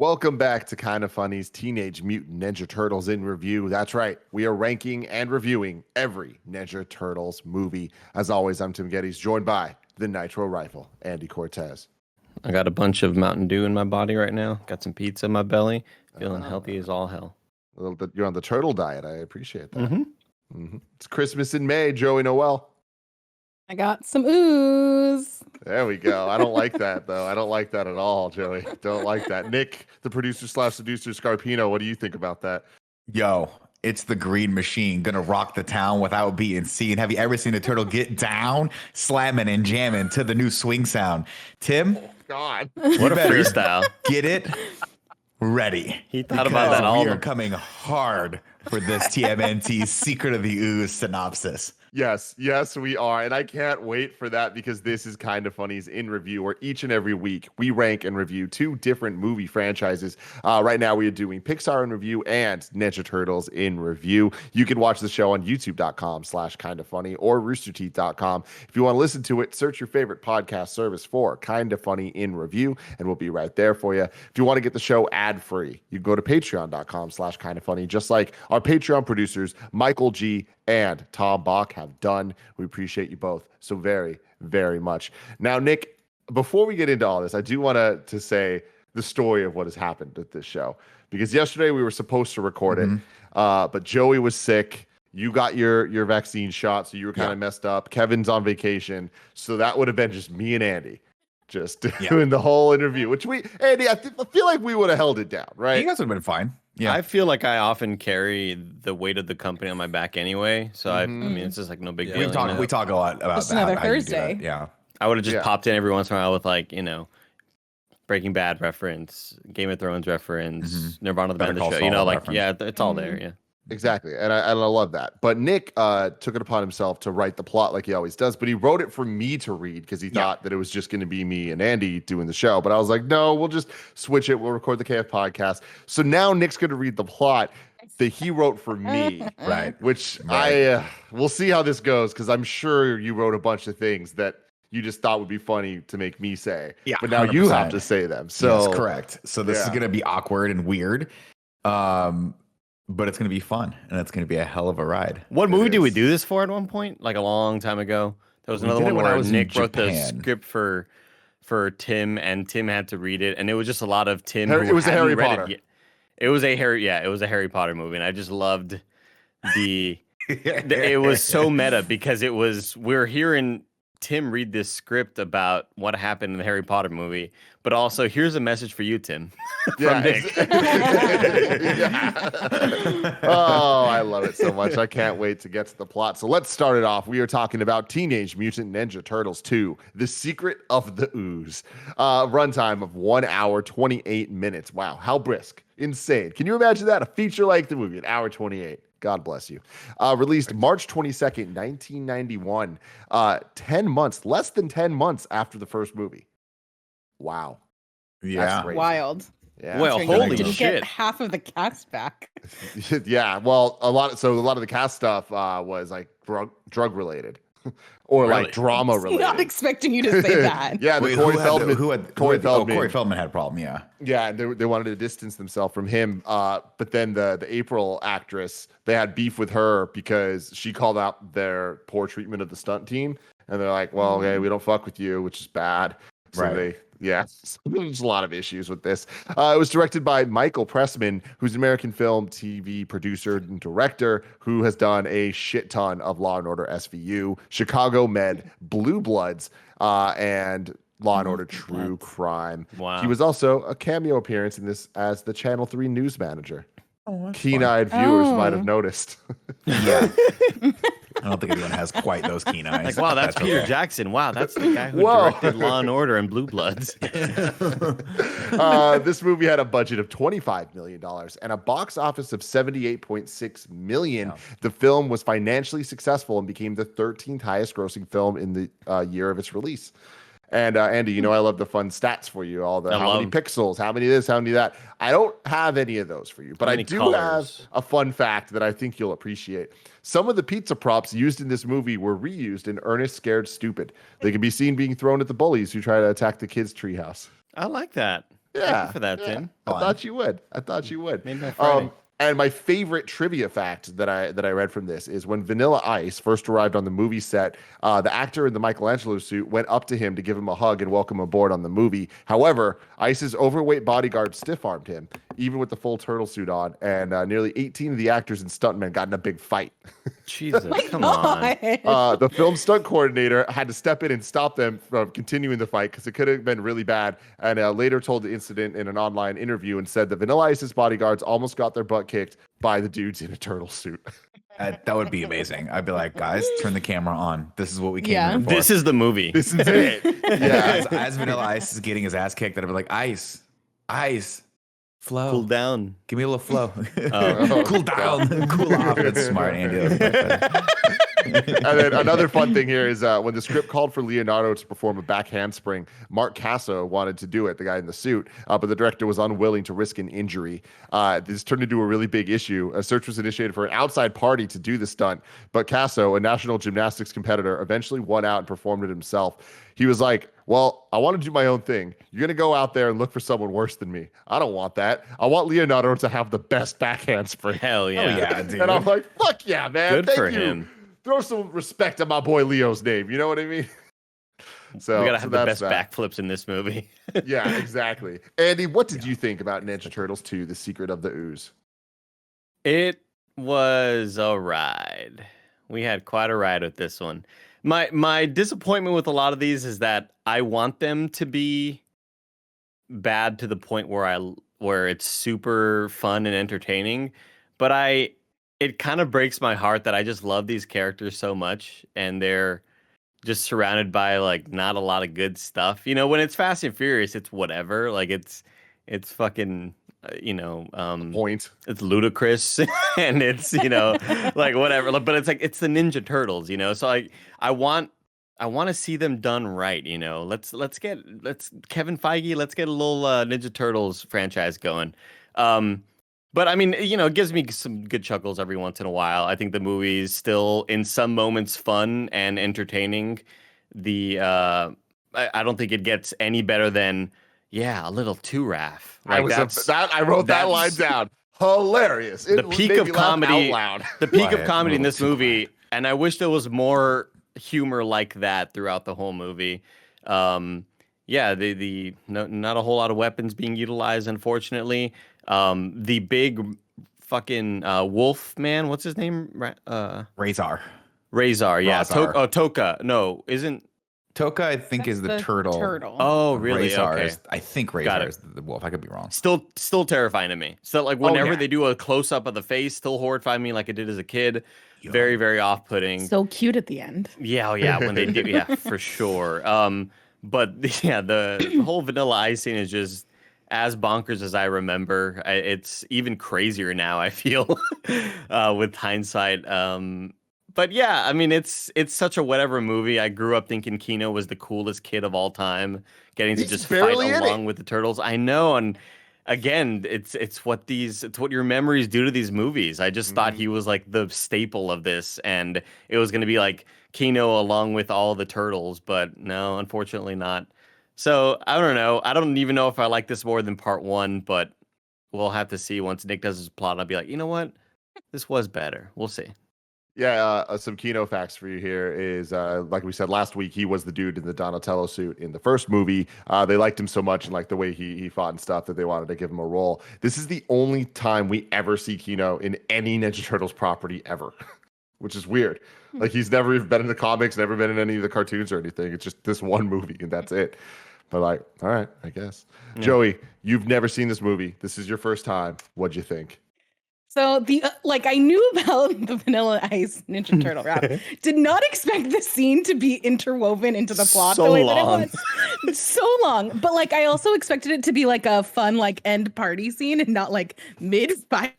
Welcome back to Kind of Funny's Teenage Mutant Ninja Turtles in Review. That's right, we are ranking and reviewing every Ninja Turtles movie. As always, I'm Tim Gettys, joined by the Nitro Rifle, Andy Cortez. I got a bunch of Mountain Dew in my body right now. Got some pizza in my belly. Feeling healthy as all hell. A little bit, you're on the turtle diet. I appreciate that. It's Christmas in May, Joey Noel. I got some ooze. There we go. I don't like that, though. I don't like that at all, Joey. Don't like that. Nick, the producer / seducer Scarpino, what do you think about that? Yo, it's the Green Machine gonna rock the town without being seen. Have you ever seen a turtle get down, slamming and jamming to the new swing sound? Tim, God, what a freestyle! Get it ready. He thought about that all. We are coming hard for this TMNT Secret of the Ooze synopsis. Yes, we are. And I can't wait for that because this is Kind of Funny's In Review, where each and every week we rank and review two different movie franchises. Right now we are doing Pixar in Review and Ninja Turtles in Review. You can watch the show on youtube.com/kindoffunny or roosterteeth.com. If you want to listen to it, search your favorite podcast service for Kind of Funny in Review, and we'll be right there for you. If you want to get the show ad-free, you go to patreon.com/kindoffunny, just like our Patreon producers, Michael G. and Tom Bach have done. We appreciate you both so very, very much. Now, Nick, before we get into all this, I do want to say the story of what has happened at this show, because yesterday we were supposed to record it, but Joey was sick. You got your vaccine shot, so you were kind of messed up. Kevin's on vacation, so that would have been just me and Andy just doing the whole interview, which Andy, I feel like we would have held it down, right? You guys would have been fine. Yeah, I feel like I often carry the weight of the company on my back anyway, so I mean, it's just like no big deal. We talk a lot about Just that. another Thursday. Yeah, I would have just popped in every once in a while with Breaking Bad reference, Game of Thrones reference, Nirvana the Band of the Show. Reference. It's all there. Yeah. Exactly. And I love that. But Nick took it upon himself to write the plot like he always does, but he wrote it for me to read because he thought that it was just going to be me and Andy doing the show. But I was like, no, we'll just switch it. We'll record the KF podcast. So now Nick's going to read the plot that he wrote for me. right. Which we'll see how this goes, because I'm sure you wrote a bunch of things that you just thought would be funny to make me say. Yeah. But now 100%. you have to say them. So that's correct. So this is going to be awkward and weird. But it's going to be fun, and it's going to be a hell of a ride. What movie did we do this for at one point? Like a long time ago? There was another one where Nick wrote the script for Tim, and Tim had to read it, and it was just a lot of Tim. It was a Harry Potter. It was a Harry Potter movie, and I just loved it was so meta because we're hearing Tim read this script about what happened in the Harry Potter movie, but also here's a message for you, Tim. From Nick. Oh, I love it so much. I can't wait to get to the plot. So let's start it off. We are talking about Teenage Mutant Ninja Turtles 2, The Secret of the Ooze. Runtime of 1 hour, 28 minutes. Wow, how brisk. Insane. Can you imagine that? A feature-length movie, 1 hour, 28. God bless you. Released March 22nd, 1991. 10 months, less than 10 months after the first movie. Wow. Yeah. Wild. Yeah. Well, holy shit. shit. Half of the cast back. Yeah. Well, a lot of the cast stuff was like drug related. Or like drama related. Not expecting you to say that. Yeah, Corey Feldman had a problem. Yeah, yeah. They wanted to distance themselves from him. But then the April actress, they had beef with her because she called out their poor treatment of the stunt team, and they're like, "Well, okay, we don't fuck with you," which is bad. So there's a lot of issues with this. It was directed by Michael Pressman, who's an American film, TV producer, and director who has done a shit ton of Law & Order SVU, Chicago Med, Blue Bloods, and Law & Order True Crime. Wow. He was also a cameo appearance in this as the Channel 3 news manager. Keen-eyed viewers might have noticed. Yeah. I don't think anyone has quite those keen eyes. Like, wow, that's Peter Jackson. Wow, that's the guy who directed Law & Order and Blue Bloods. This movie had a budget of $25 million and a box office of $78.6 million. Wow. The film was financially successful and became the 13th highest grossing film in the year of its release. And Andy, I love the fun stats for you. All the how many pixels, how many this, how many that. I don't have any of those for you, but I do have a fun fact that I think you'll appreciate. Some of the pizza props used in this movie were reused in Ernest Scared Stupid. They can be seen being thrown at the bullies who try to attack the kids' treehouse. I like that. Yeah, for that, yeah. Tim. I Fun. thought you would. I thought you would. Made my Friday. And my favorite trivia fact that I read from this is when Vanilla Ice first arrived on the movie set, the actor in the Michelangelo suit went up to him to give him a hug and welcome him aboard on the movie. However, Ice's overweight bodyguard stiff-armed him, even with the full turtle suit on, and nearly 18 of the actors and stuntmen got in a big fight. Jesus, come on. The film stunt coordinator had to step in and stop them from continuing the fight because it could have been really bad. And later told the incident in an online interview and said that Vanilla Ice's bodyguards almost got their butt kicked by the dudes in a turtle suit. That would be amazing. I'd be like, guys, turn the camera on. This is what we came Yeah. here for. This is the movie. This is it. Yeah, as Vanilla Ice is getting his ass kicked, I'd be like, ice, flow. Cool down. Give me a little flow. Oh. Cool down. Cool off. That's smart, Andy. And then another fun thing here is when the script called for Leonardo to perform a back handspring, Mark Casso wanted to do it, the guy in the suit, but the director was unwilling to risk an injury. This turned into a really big issue. A search was initiated for an outside party to do the stunt, but Casso, a national gymnastics competitor, eventually won out and performed it himself. He was like, well, I want to do my own thing. You're going to go out there and look for someone worse than me. I don't want that. I want Leonardo to have the best back handspring. Hell yeah. Oh, yeah, dude. And I'm like, fuck yeah, man. Good Thank for you. him. Throw some respect on my boy Leo's name. You know what I mean? So We gotta have the that's best backflips in this movie. Yeah, exactly. Andy, what did you think about Ninja Turtles 2: The Secret of the Ooze? It was a ride. We had quite a ride with this one. My disappointment with a lot of these is that I want them to be bad to the point where it's super fun and entertaining, but it kind of breaks my heart that I just love these characters so much and they're just surrounded by like not a lot of good stuff. You know, when it's Fast and Furious, it's whatever. Like it's fucking Point. it's ludicrous and it's like whatever. But it's like it's the Ninja Turtles, so I want to see them done right. Let's Kevin Feige, let's get a little Ninja Turtles franchise going. But I mean, it gives me some good chuckles every once in a while. I think the movie is still in some moments fun and entertaining. I don't think it gets any better than a little too Raph. I wrote that line down. Hilarious. The peak of comedy. Out loud. The peak of Right, comedy in a this little too movie, and I wish there was more humor like that throughout the whole movie. Not a whole lot of weapons being utilized, unfortunately. The big fucking wolf man, what's his name? Razor. Razor, yeah. Razor. Toka. No, isn't Toka, I think, is the turtle. Oh, really? Razor Okay. I think Razor is the wolf. I could be wrong. Still terrifying to me. So like whenever they do a close up of the face, still horrify me like it did as a kid. Yo. Very, very off putting. So cute at the end. Yeah, when they do, for sure. But the whole Vanilla Ice scene is just as bonkers as I remember. It's even crazier now, I feel, with hindsight. But yeah, I mean, it's such a whatever movie. I grew up thinking Kino was the coolest kid of all time, getting to just fight along with the turtles. I know, and again, it's what your memories do to these movies. I just thought he was like the staple of this, and it was going to be like Kino along with all the turtles, but no, unfortunately not. So I don't know. I don't even know if I like this more than part one, but we'll have to see once Nick does his plot. I'll be like, you know what, this was better. We'll see. Yeah, some Kino facts for you here is, like we said last week, he was the dude in the Donatello suit in the first movie. They liked him so much and like the way he fought and stuff that they wanted to give him a role. This is the only time we ever see Kino in any Ninja Turtles property ever, which is weird. Like he's never even been in the comics, never been in any of the cartoons or anything. It's just this one movie and that's it. But like, all right, I guess. Yeah. Joey, you've never seen this movie. This is your first time. What'd you think? So I knew about the Vanilla Ice Ninja Turtle rap. Did not expect the scene to be interwoven into the plot the way that it was. So long. But like I also expected it to be like a fun like end party scene and not like mid fight.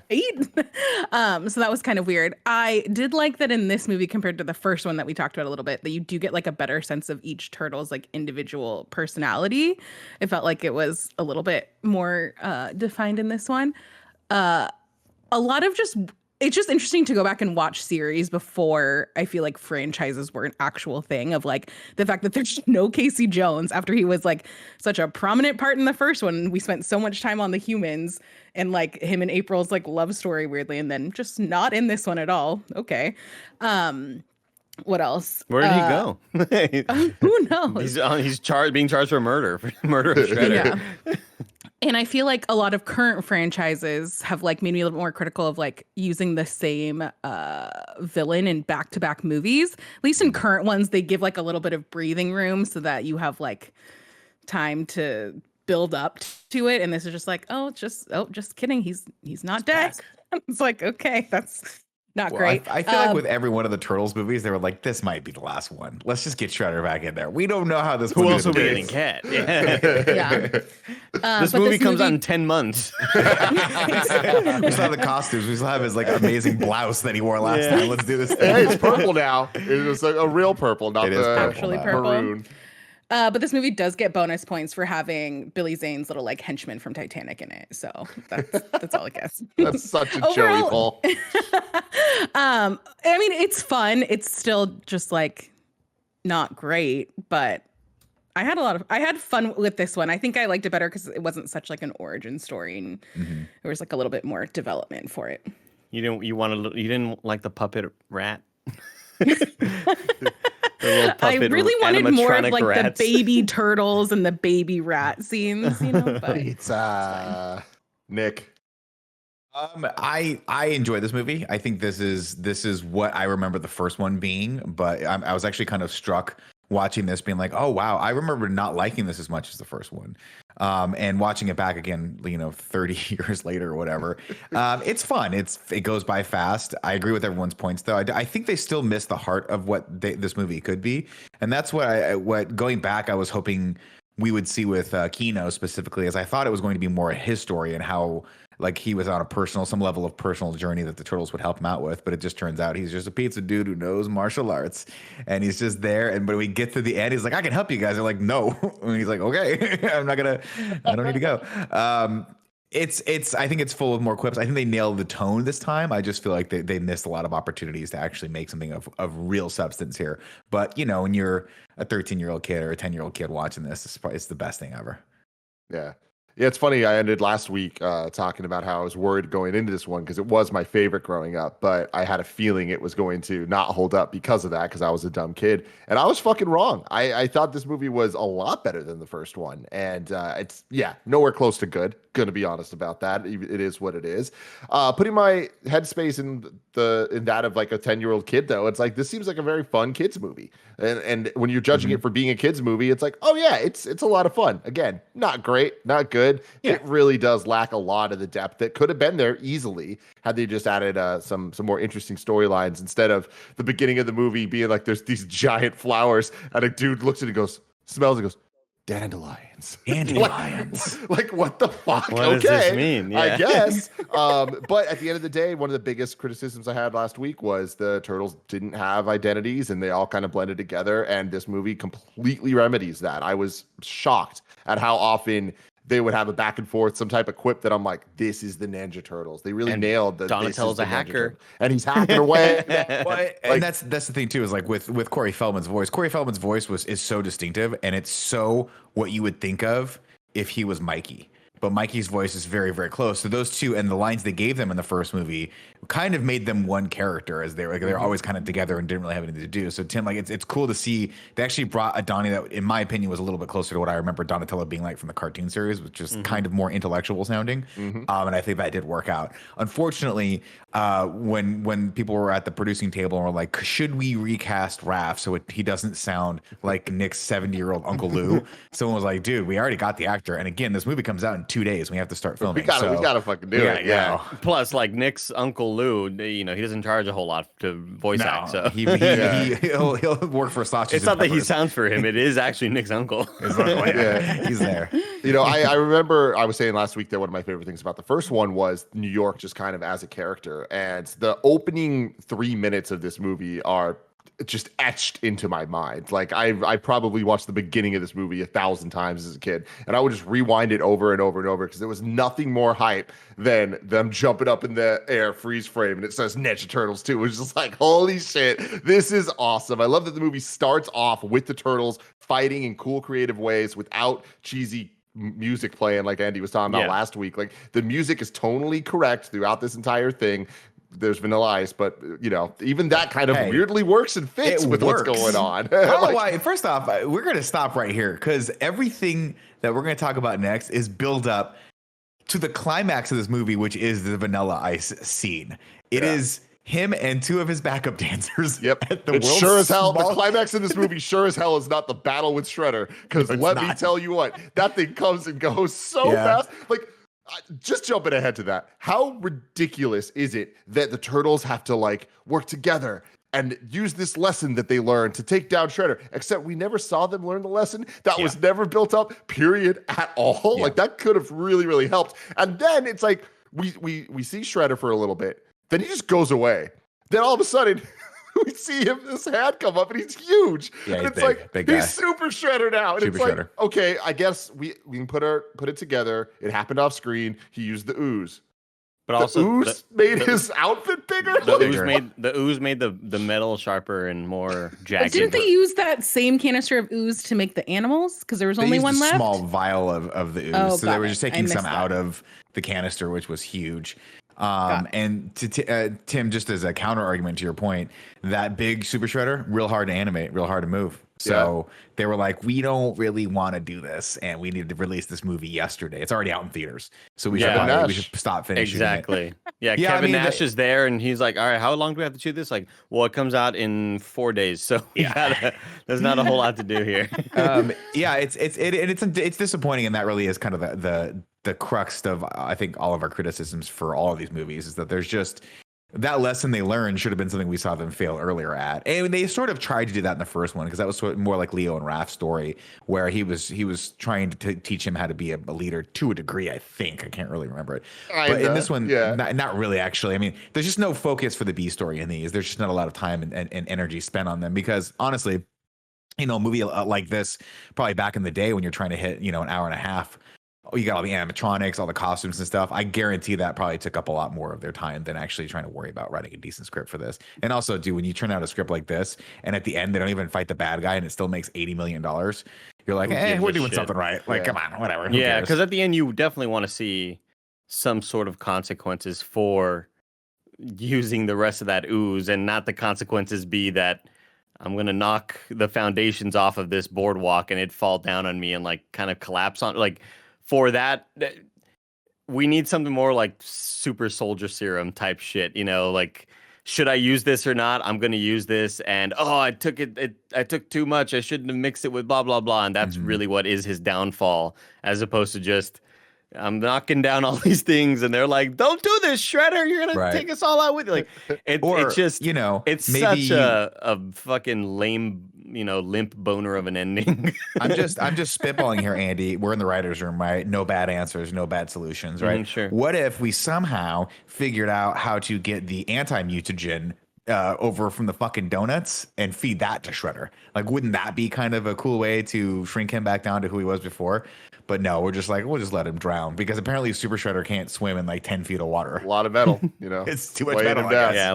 So that was kind of weird. I did like that in this movie compared to the first one that we talked about a little bit, that you do get like a better sense of each turtle's like individual personality. It felt like it was a little bit more defined in this one. A lot of just it's just interesting to go back and watch series before I feel like franchises were an actual thing, of like the fact that there's no Casey Jones after he was like such a prominent part in the first one. We spent so much time on the humans and like him and April's like love story weirdly, and then just not in this one at all. Okay. What else? Where did he go? Who knows? He's being charged for murder of Shredder. Yeah. And I feel like a lot of current franchises have like made me a little more critical of like using the same villain in back-to-back movies. At least in current ones, they give like a little bit of breathing room so that you have like time to build up to it. And this is just like, just kidding. He's not dead. It's like, okay, that's not great. I feel like with every one of the Turtles movies, they were like, this might be the last one. Let's just get Shredder back in there. We don't know how this Who else will be be in Cat? Yeah. This movie comes out in 10 months. We still have the costumes. We still have his like amazing blouse that he wore last time. Let's do this thing. Hey, it's purple now. It was like a real purple, not the actually purple. maroon. But this movie does get bonus points for having Billy Zane's little like henchman from Titanic in it. So that's all it gets. That's such a Joey Paul. I mean, it's fun. It's still just like not great, but I had fun with this one. I think I liked it better because it wasn't such like an origin story, and there was like a little bit more development for it. You didn't like the puppet rat? I really wanted more of like rats. The baby turtles and the baby rat scenes, but it's Nick. I enjoy this movie. I think this is what I remember the first one being, but I was actually kind of struck watching this being like, oh wow, I remember not liking this as much as the first one. And watching it back again, 30 years later or whatever, it's fun. It goes by fast. I agree with everyone's points, though. I think they still miss the heart of what this movie could be, and that's what going back, I was hoping we would see with Kino specifically, as I thought it was going to be more his story and how like he was on some level of personal journey that the Turtles would help him out with, but it just turns out he's just a pizza dude who knows martial arts, and he's just there. And when we get to the end, he's like, I can help you guys. They're like, no. And he's like, okay, I don't need to go. I think it's full of more quips. I think they nailed the tone this time. I just feel like they missed a lot of opportunities to actually make something of real substance here. But when you're a 13-year-old kid or a 10-year-old kid watching this, it's the best thing ever. Yeah. Yeah, it's funny. I ended last week talking about how I was worried going into this one because it was my favorite growing up, but I had a feeling it was going to not hold up because of that, because I was a dumb kid. And I was fucking wrong. I thought this movie was a lot better than the first one. And it's nowhere close to good. Going to be honest about that. It is what it is. Putting my headspace in that of like a 10-year-old kid, though, it's like this seems like a very fun kids movie. And when you're judging it for being a kids movie, it's like, oh yeah, it's a lot of fun. Again, not great, not good. Yeah. It really does lack a lot of the depth that could have been there easily had they just added some more interesting storylines instead of the beginning of the movie being like there's these giant flowers and a dude looks at it and goes, smells and goes, dandelions. like what the fuck? What does this mean? Yeah. I guess. But at the end of the day, one of the biggest criticisms I had last week was the Turtles didn't have identities and they all kind of blended together. And this movie completely remedies that. I was shocked at how often they would have a back and forth, some type of quip that I'm like, this is the Ninja Turtles. They really nailed the Donatello's a hacker. And he's hacking away. And that's the thing too, is like with Corey Feldman's voice. Corey Feldman's voice is so distinctive, and it's so what you would think of if he was Mikey. But Mikey's voice is very, very close. So those two and the lines they gave them in the first movie kind of made them one character, as they're always kind of together and didn't really have anything to do. So Tim, like it's cool to see they actually brought a Donnie that, in my opinion, was a little bit closer to what I remember Donatello being like from the cartoon series, which is kind of more intellectual sounding. And I think that did work out. Unfortunately, when people were at the producing table and were like, should we recast Raph so he doesn't sound like Nick's 70-year-old Uncle Lou? Someone was like, dude, we already got the actor. And again, this movie comes out in 2 days. We have to start filming. We gotta fucking do it. Yeah. Plus, like Nick's Uncle Lou, he doesn't charge a whole lot to voice act. So he'll work for Sausage. It's not that he sounds for him. It is actually Nick's uncle. He's there. I remember I was saying last week that one of my favorite things about the first one was New York just kind of as a character. And the opening 3 minutes of this movie are just etched into my mind. Like I probably watched the beginning of this movie 1,000 times as a kid, and I would just rewind it over and over and over because there was nothing more hype than them jumping up in the air, freeze frame, and it says Ninja Turtles too. It was just like, holy shit, this is awesome. I love that the movie starts off with the turtles fighting in cool, creative ways without cheesy music playing like Andy was talking about last week. Like the music is tonally correct throughout this entire thing. There's Vanilla Ice, but even that kind of weirdly works and fits with what's going on. Why? First off, we're going to stop right here because everything that we're going to talk about next is build up to the climax of this movie, which is the Vanilla Ice scene. It is him and two of his backup dancers. Yep. At the it's sure as hell. The climax of this movie, sure as hell, is not the battle with Shredder. Because let me tell you what, that thing comes and goes so fast. Like, just jumping ahead to that, how ridiculous is it that the turtles have to like work together and use this lesson that they learned to take down Shredder? Except we never saw them learn the lesson. That was never built up, period, at all. Like that could have really, really helped. And then it's like we see Shredder for a little bit, then he just goes away. Then all of a sudden, we see him, this hand come up, and he's huge. Yeah, and it's big guy. He's Super Shredder now. And super it's like, okay, I guess we can put it together. It happened off screen. He used the ooze. But also Ooze made his outfit bigger. The Ooze made the metal sharper and more jagged. But didn't they use that same canister of Ooze to make the animals? Because there was only one left. Small vial of the Ooze. Oh, so they were just taking some out of the canister, which was huge. And to Tim, just as a counter argument to your point, that big Super Shredder, real hard to animate, real hard to move. So they were like, we don't really want to do this, and we need to release this movie yesterday. It's already out in theaters, so we should stop finishing it. Yeah, Kevin Nash is there, and he's like, all right, how long do we have to shoot this? Like, well, it comes out in 4 days, so there's not a whole lot to do here. It's disappointing, and that really is kind of the crux of, I think, all of our criticisms for all of these movies is that there's just that lesson they learned should have been something we saw them fail earlier at. And they sort of tried to do that in the first one because that was sort of more like Leo and Raph's story, where he was trying to teach him how to be a leader to a degree, I think. I can't really remember it. But in this one, not really, actually. I mean, there's just no focus for the B story in these. There's just not a lot of time and energy spent on them because, honestly, a movie like this, probably back in the day when you're trying to hit, an hour and a half, you got all the animatronics, all the costumes and stuff. I guarantee that probably took up a lot more of their time than actually trying to worry about writing a decent script for this. And also, dude, when you turn out a script like this and at the end they don't even fight the bad guy and it still makes $80 million, you're like, we're doing something right. Like, come on, whatever. Yeah, because at the end you definitely want to see some sort of consequences for using the rest of that ooze, and not the consequences be that I'm going to knock the foundations off of this boardwalk and it fall down on me and like kind of collapse on like. For that, we need something more like super soldier serum type shit, like, should I use this or not? I'm going to use this. And, I took too much. I shouldn't have mixed it with blah, blah, blah. And that's really what is his downfall, as opposed to just, I'm knocking down all these things. And they're like, don't do this, Shredder. You're going to take us all out with you. Like, it's just, it's maybe such a fucking lame, limp boner of an ending. I'm just spitballing here, Andy. We're in the writer's room, right? No bad answers, no bad solutions, right? Sure. What if we somehow figured out how to get the anti-mutagen over from the fucking donuts and feed that to Shredder? Like, wouldn't that be kind of a cool way to shrink him back down to who he was before? But no, we're just like, we'll just let him drown because apparently Super Shredder can't swim in like 10 feet of water. A lot of metal, It's too much metal.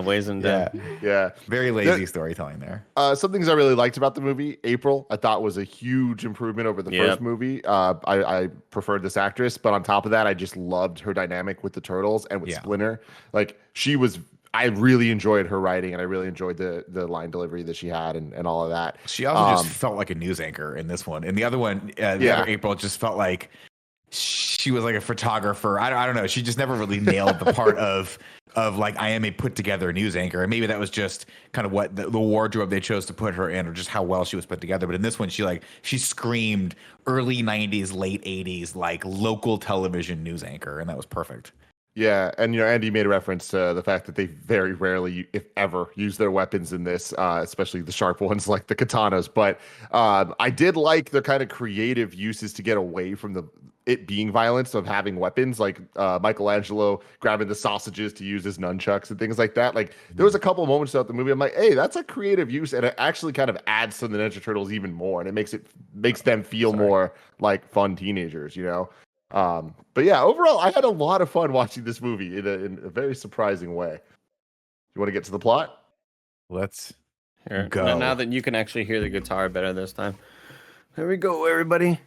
Weighs him down. Yeah. Very lazy storytelling there. Some things I really liked about the movie, April, I thought was a huge improvement over the first movie. I preferred this actress, but on top of that, I just loved her dynamic with the turtles and with Splinter. Like, I really enjoyed her writing, and I really enjoyed the line delivery that she had and all of that. She also just felt like a news anchor in this one. And the other one, other April, just felt like she was like a photographer. I don't know. She just never really nailed the part of like, I am a put together news anchor. And maybe that was just kind of what the wardrobe they chose to put her in, or just how well she was put together. But in this one, she screamed early 90s, late 80s, like local television news anchor. And that was perfect. Yeah, and Andy made a reference to the fact that they very rarely, if ever, use their weapons in this, especially the sharp ones like the katanas. But I did like the kind of creative uses to get away from the it being violence of having weapons, like Michelangelo grabbing the sausages to use as nunchucks and things like that. Like there was a couple of moments throughout the movie I'm like, hey, that's a creative use, and it actually kind of adds to the Ninja Turtles even more, and it makes them feel more like fun teenagers, you know. But yeah, overall, I had a lot of fun watching this movie in a very surprising way. You want to get to the plot? Let's Here, go. now that you can actually hear the guitar better this time. Here we go, everybody.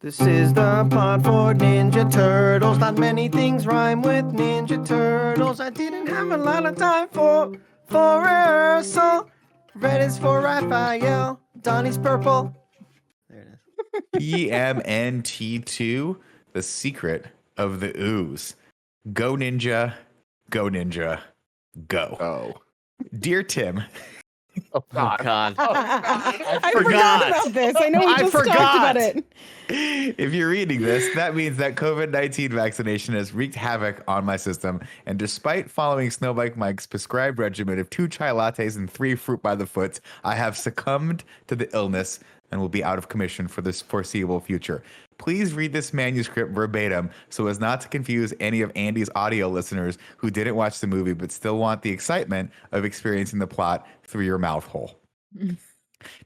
This is the plot for Ninja Turtles. Not many things rhyme with Ninja Turtles. I didn't have a lot of time for rehearsal. Red is for Raphael. Donnie's purple. There it is. TMNT2, The Secret of the Ooze. Go Ninja, go Ninja, go. Oh. Dear Tim, Oh Oh, God. I forgot forgot. about this. I know we just talked about it. if you're reading this, that means that COVID-19 vaccination has wreaked havoc on my system. And despite following Snowbike Mike's prescribed regimen of 2 chai lattes and 3 fruit by the foot, I have succumbed to the illness and will be out of commission for this foreseeable future. Please read this manuscript verbatim so as not to confuse any of Andy's audio listeners who didn't watch the movie but still want the excitement of experiencing the plot through your mouth hole.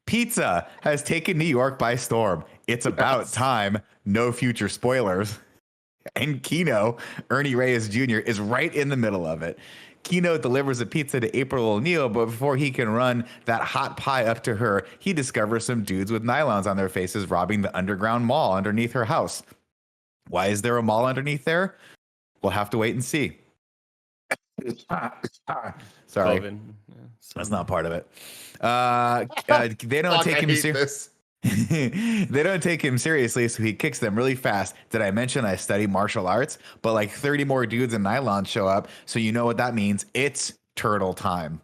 Pizza has taken New York by storm. It's about time. No future spoilers. And Kino, Ernie Reyes Jr., is right in the middle of it. Kino delivers a pizza to April O'Neil, but before he can run that hot pie up to her, he discovers some dudes with nylons on their faces robbing the underground mall underneath her house. Why is there a mall underneath there? We'll have to wait and see. Sorry, COVID. that's not part of it. They don't Fuck, take I him hate seriously. this. They don't take him seriously, so he kicks them really fast. Did I mention I study martial arts? But like 30 more dudes in nylon show up, so you know what that means. It's turtle time.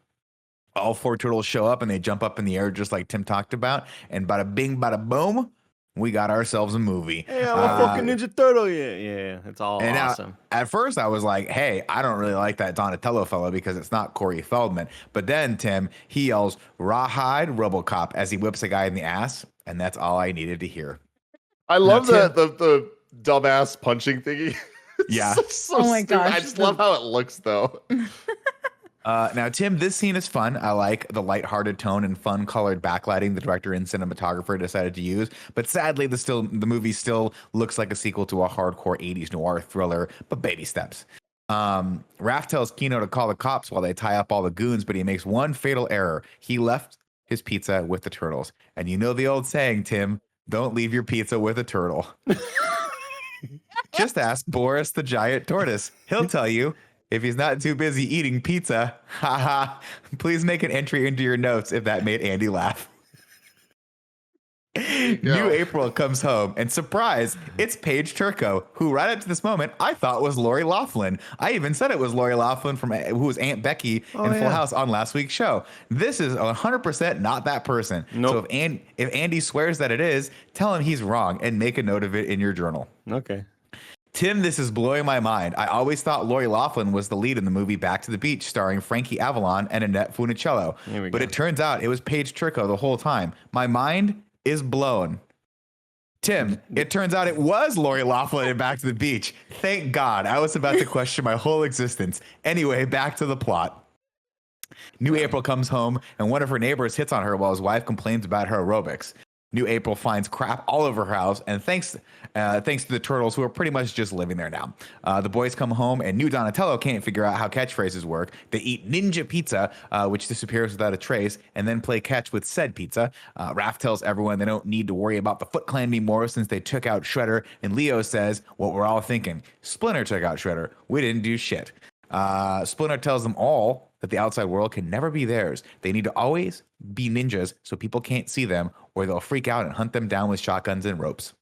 All 4 turtles show up and they jump up in the air just like Tim talked about. And bada bing, bada boom, we got ourselves a movie. Hey, I'm a fucking Ninja Turtle. Yeah. It's all And awesome. at first I was like, hey, I don't really like that Donatello fellow because it's not Corey Feldman. But then, Tim, he yells, Rawhide Robocop as he whips a guy in the ass. And that's all I needed to hear. I love Tim- the dumbass punching thingy. It's Yeah. so Oh my stupid. I gosh, just love how it looks, though. Now, Tim, this scene is fun. I like the lighthearted tone and fun colored backlighting the director and cinematographer decided to use. But sadly, the movie still looks like a sequel to a hardcore 80s noir thriller, but baby steps. Raph tells Kino to call the cops while they tie up all the goons, but he makes one fatal error. He left his pizza with the turtles. And you know the old saying, Tim, don't leave your pizza with a turtle. Just ask Boris the giant tortoise. He'll tell you. If he's not too busy eating pizza, haha, please make an entry into your notes if that made Andy laugh. New April comes home, and surprise, it's Paige Turco, who right up to this moment I thought was Lori Loughlin. I even said it was Lori Loughlin who was Aunt Becky in Full House on last week's show. This is 100% not that person. Nope. So if Andy swears that it is, tell him he's wrong and make a note of it in your journal. Okay. Tim, this is blowing my mind. I always thought Lori Loughlin was the lead in the movie Back to the Beach, starring Frankie Avalon and Annette Funicello. But it turns out it was Paige Turco the whole time. My mind is blown. Tim, it turns out it was Lori Loughlin in Back to the Beach. Thank God. I was about to question my whole existence. Anyway, back to the plot. New April comes home, and one of her neighbors hits on her while his wife complains about her aerobics. New April finds crap all over her house, and thanks to the turtles, who are pretty much just living there now. The boys come home, and new Donatello can't figure out how catchphrases work. They eat ninja pizza, which disappears without a trace, and then play catch with said pizza. Raph tells everyone they don't need to worry about the Foot Clan anymore since they took out Shredder, and Leo says what we're all thinking. Splinter took out Shredder. We didn't do shit. Splinter tells them all that the outside world can never be theirs. They need to always be ninjas so people can't see them, or they'll freak out and hunt them down with shotguns and ropes.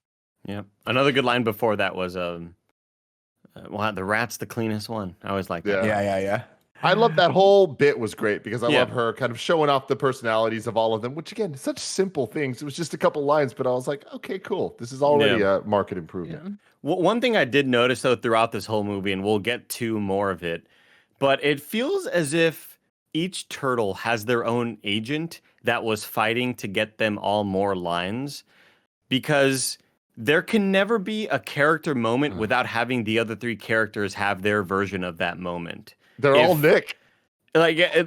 Yeah. Another good line before that was, well, the rat's the cleanest one. I always like that. Yeah. I love that whole bit was great because I love her kind of showing off the personalities of all of them, which again, such simple things. It was just a couple lines, but I was like, okay, cool. This is already a market improvement. Yeah. Well, one thing I did notice though throughout this whole movie, and we'll get to more of it, but it feels as if each turtle has their own agent that was fighting to get them all more lines, because there can never be a character moment without having the other three characters have their version of that moment. They're all Nick. Like, How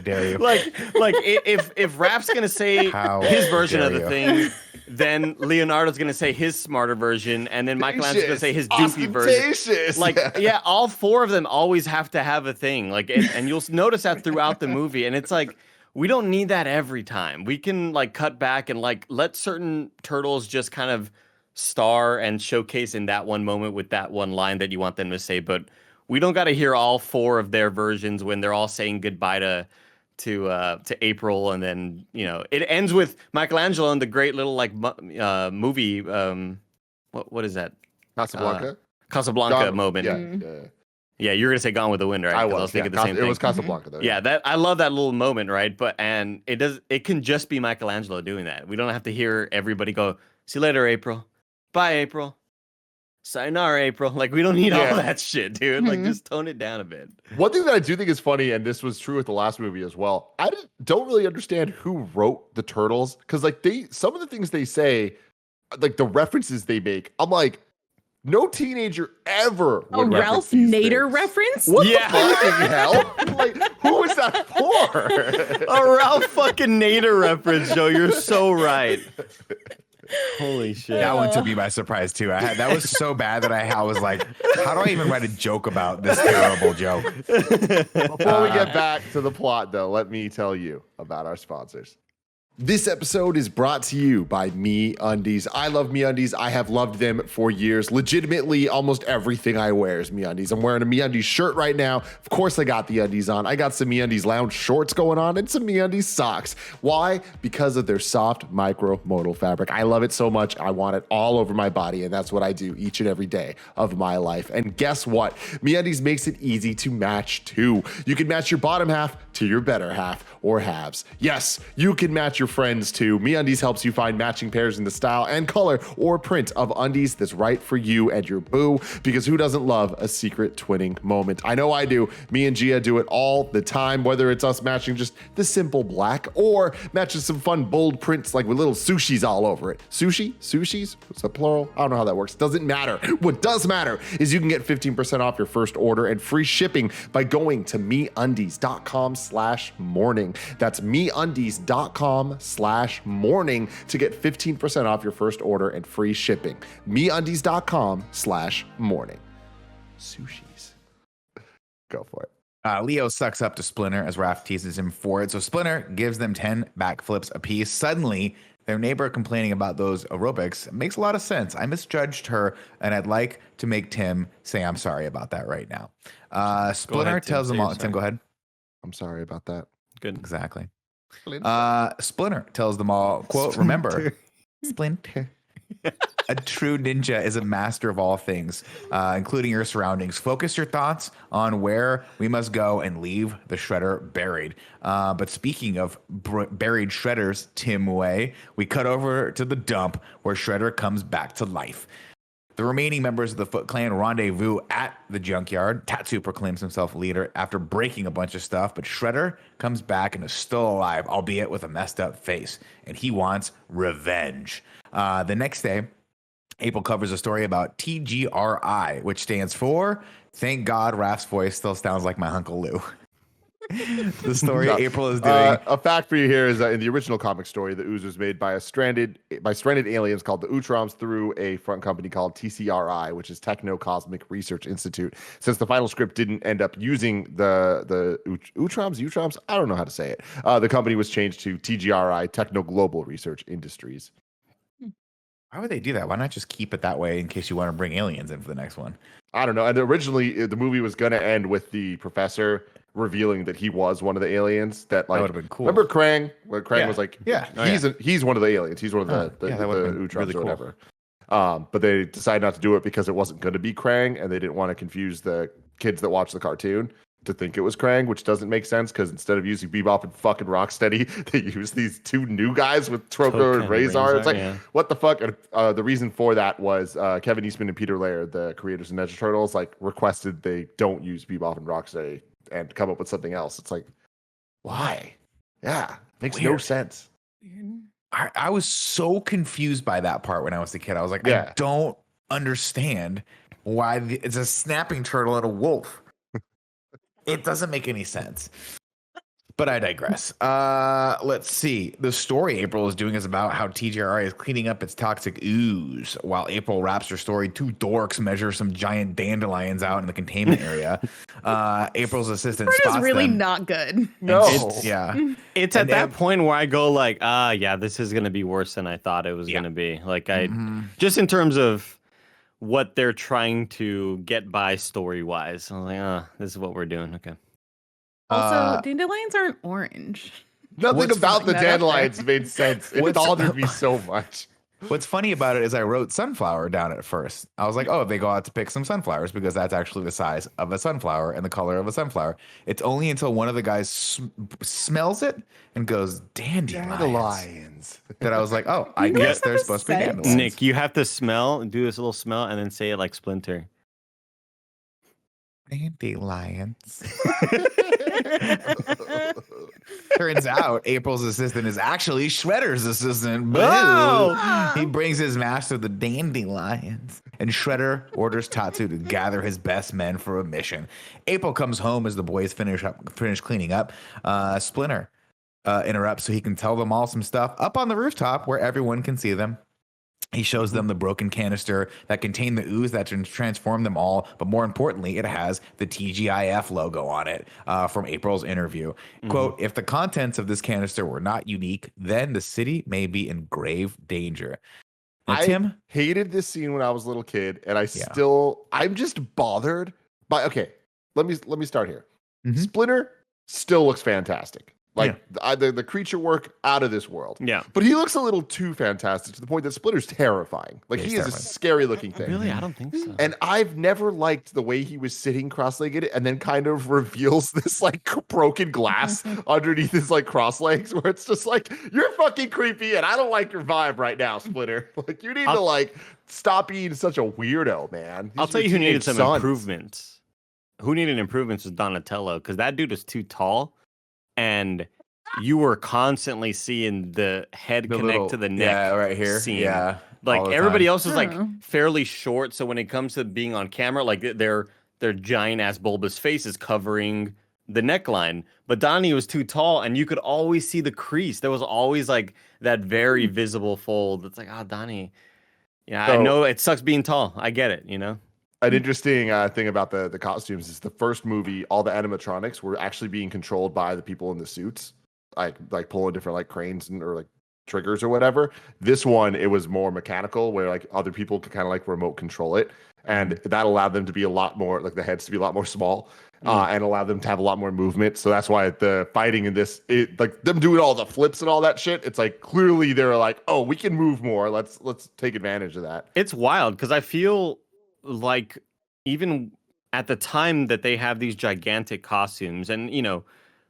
dare you? like if Raph's gonna say How his version of the dare thing, then Leonardo's gonna say his smarter version, and then Michelangelo's gonna say his doofy version. Ostentatious. Like, yeah, all four of them always have to have a thing. Like, and you'll notice that throughout the movie, and it's like, we don't need that every time. We can like cut back and like let certain turtles just kind of star and showcase in that one moment with that one line that you want them to say, but we don't got to hear all four of their versions when they're all saying goodbye to April, and then it ends with Michelangelo and the great little like movie. What is that? Casablanca moment. Yeah, you're gonna say Gone with the Wind, right? I 'Cause was thinking the same thing. It was Casablanca though. Yeah, that I love that little moment, right? And it can just be Michelangelo doing that. We don't have to hear everybody go, "See you later, April. Bye, April. Sayonara, April." Like, we don't need all that shit, dude. Like, just tone it down a bit. One thing that I do think is funny, and this was true with the last movie as well, I don't really understand who wrote the Turtles, because like some of the things they say, like the references they make, I'm like, no teenager ever would Ralph Nader reference? What the fucking hell? Like, who is that for? A Ralph fucking Nader reference, Joe. You're so right. Holy shit. That one took me by surprise too. That was so bad that I was like, how do I even write a joke about this terrible joke? Before we get back to the plot, though, let me tell you about our sponsors. This episode is brought to you by MeUndies. I love MeUndies. I have loved them for years. Legitimately, almost everything I wear is MeUndies. I'm wearing a MeUndies shirt right now. Of course, I got the undies on. I got some MeUndies lounge shorts going on and some MeUndies socks. Why? Because of their soft micro-modal fabric. I love it so much. I want it all over my body, and that's what I do each and every day of my life. And guess what? MeUndies makes it easy to match too. You can match your bottom half to your better half or halves. Yes, you can match your friends too. MeUndies helps you find matching pairs in the style and color or print of undies that's right for you and your boo, because who doesn't love a secret twinning moment? I know I do. Me and Gia do it all the time, whether it's us matching just the simple black or matching some fun bold prints like with little sushis all over it. Sushis? What's that plural? I don't know how that works. Doesn't matter. What does matter is you can get 15% off your first order and free shipping by going to MeUndies.com/morning. That's MeUndies.com/morning to get 15% off your first order and free shipping. MeUndies.com/morning. Sushis. Go for it. Leo sucks up to Splinter as Raph teases him for it. So Splinter gives them 10 backflips apiece. Suddenly, their neighbor complaining about those aerobics makes a lot of sense. I misjudged her, and I'd like to make Tim say I'm sorry about that right now. Splinter tells them all. Tim, go ahead. I'm sorry about that. Good. Exactly. Splinter tells them all, quote, remember, Splinter. A true ninja is a master of all things, including your surroundings. Focus your thoughts on where we must go and leave the shredder buried. But speaking of buried shredders, Tim Way, we cut over to the dump where Shredder comes back to life. The remaining members of the Foot Clan rendezvous at the junkyard. Tatsu proclaims himself leader after breaking a bunch of stuff, but Shredder comes back and is still alive, albeit with a messed up face, and he wants revenge. The next day, April covers a story about TGRI, which stands for Thank God Raph's voice still sounds like my Uncle Lou. The story April is doing. A fact for you here is that in the original comic story, the Ooze was made by stranded aliens called the Utroms through a front company called TCRI, which is Techno Cosmic Research Institute. Since the final script didn't end up using the Utroms, I don't know how to say it. The company was changed to TGRI, Techno Global Research Industries. Why would they do that? Why not just keep it that way in case you want to bring aliens in for the next one? I don't know. And originally, the movie was going to end with the professor revealing that he was one of the aliens. That would have been cool. Remember Krang? Where Krang was like, yeah, he's one of the aliens. He's one of the Utroms really or whatever. But they decided not to do it because it wasn't going to be Krang, and they didn't want to confuse the kids that watch the cartoon to think it was Krang, which doesn't make sense because instead of using Bebop and fucking Rocksteady, they use these two new guys with Troko and Razor. It's like, what the fuck? And the reason for that was Kevin Eastman and Peter Laird, the creators of Ninja Turtles, like requested they don't use Bebop and Rocksteady and come up with something else. It's like, why? Yeah, makes no sense. I was so confused by that part when I was a kid. I was like, Yeah. I don't understand why it's a snapping turtle and a wolf. It doesn't make any sense. But I digress. Let's see. The story April is doing is about how TGRI is cleaning up its toxic ooze. While April wraps her story, two dorks measure some giant dandelions out in the containment area. April's assistant Part spots is really them. not good. No. It's And at that point where I go like, yeah, this is gonna be worse than I thought it was gonna be. Like just in terms of what they're trying to get by story wise. I was like, this is what we're doing. Okay. Also, dandelions aren't orange. Nothing about the that up there? dandelions made sense. It bothered me so much. What's funny about it is I wrote sunflower down at first. I was like, oh, they go out to pick some sunflowers because that's actually the size of a sunflower and the color of a sunflower. It's only until one of the guys smells it and goes, dandelions, that I was like, oh, I guess they're supposed to be dandelions. Nick, you have to do this little smell, and then say it like Splinter. Dandelions. Turns out April's assistant is actually Shredder's assistant. Boo! Oh! He brings his master the dandelions, and Shredder orders Tatsu to gather his best men for a mission. April comes home as the boys finish cleaning up. Splinter interrupts so he can tell them all some stuff up on the rooftop where everyone can see them. He shows them the broken canister that contained the ooze that can transform them all. But more importantly, it has the TGIF logo on it from April's interview. Quote, if the contents of this canister were not unique, then the city may be in grave danger. Now, Tim? Hated this scene when I was a little kid, and I'm just bothered by, okay, let me start here. Splinter still looks fantastic. Like the creature work out of this world. Yeah. But he looks a little too fantastic to the point that Splinter's terrifying. Like he is a scary looking thing. Really? I don't think so. And I've never liked the way he was sitting cross-legged and then kind of reveals this like broken glass underneath his like cross legs where it's just like, you're fucking creepy and I don't like your vibe right now, Splinter. Like you need to like stop being such a weirdo, man. I'll tell you who needed some improvements. Who needed improvements was Donatello, because that dude was too tall. And you were constantly seeing the head connect to the neck. Right here. Scene. Yeah. Like everybody else is like fairly short. So when it comes to being on camera, like their giant ass bulbous face is covering the neckline. But Donnie was too tall and you could always see the crease. There was always like that very visible fold. It's like, Donnie. Yeah, I know it sucks being tall. I get it, you know? An interesting thing about the costumes is the first movie, all the animatronics were actually being controlled by the people in the suits, like pulling different like cranes or like triggers or whatever. This one, it was more mechanical, where like other people could kind of like remote control it, and that allowed them to be a lot more like the heads to be a lot more small, and allowed them to have a lot more movement. So that's why the fighting in this, like them doing all the flips and all that shit, it's like clearly they're like, oh, we can move more. Let's take advantage of that. It's wild because I feel like even at the time that they have these gigantic costumes, and you know,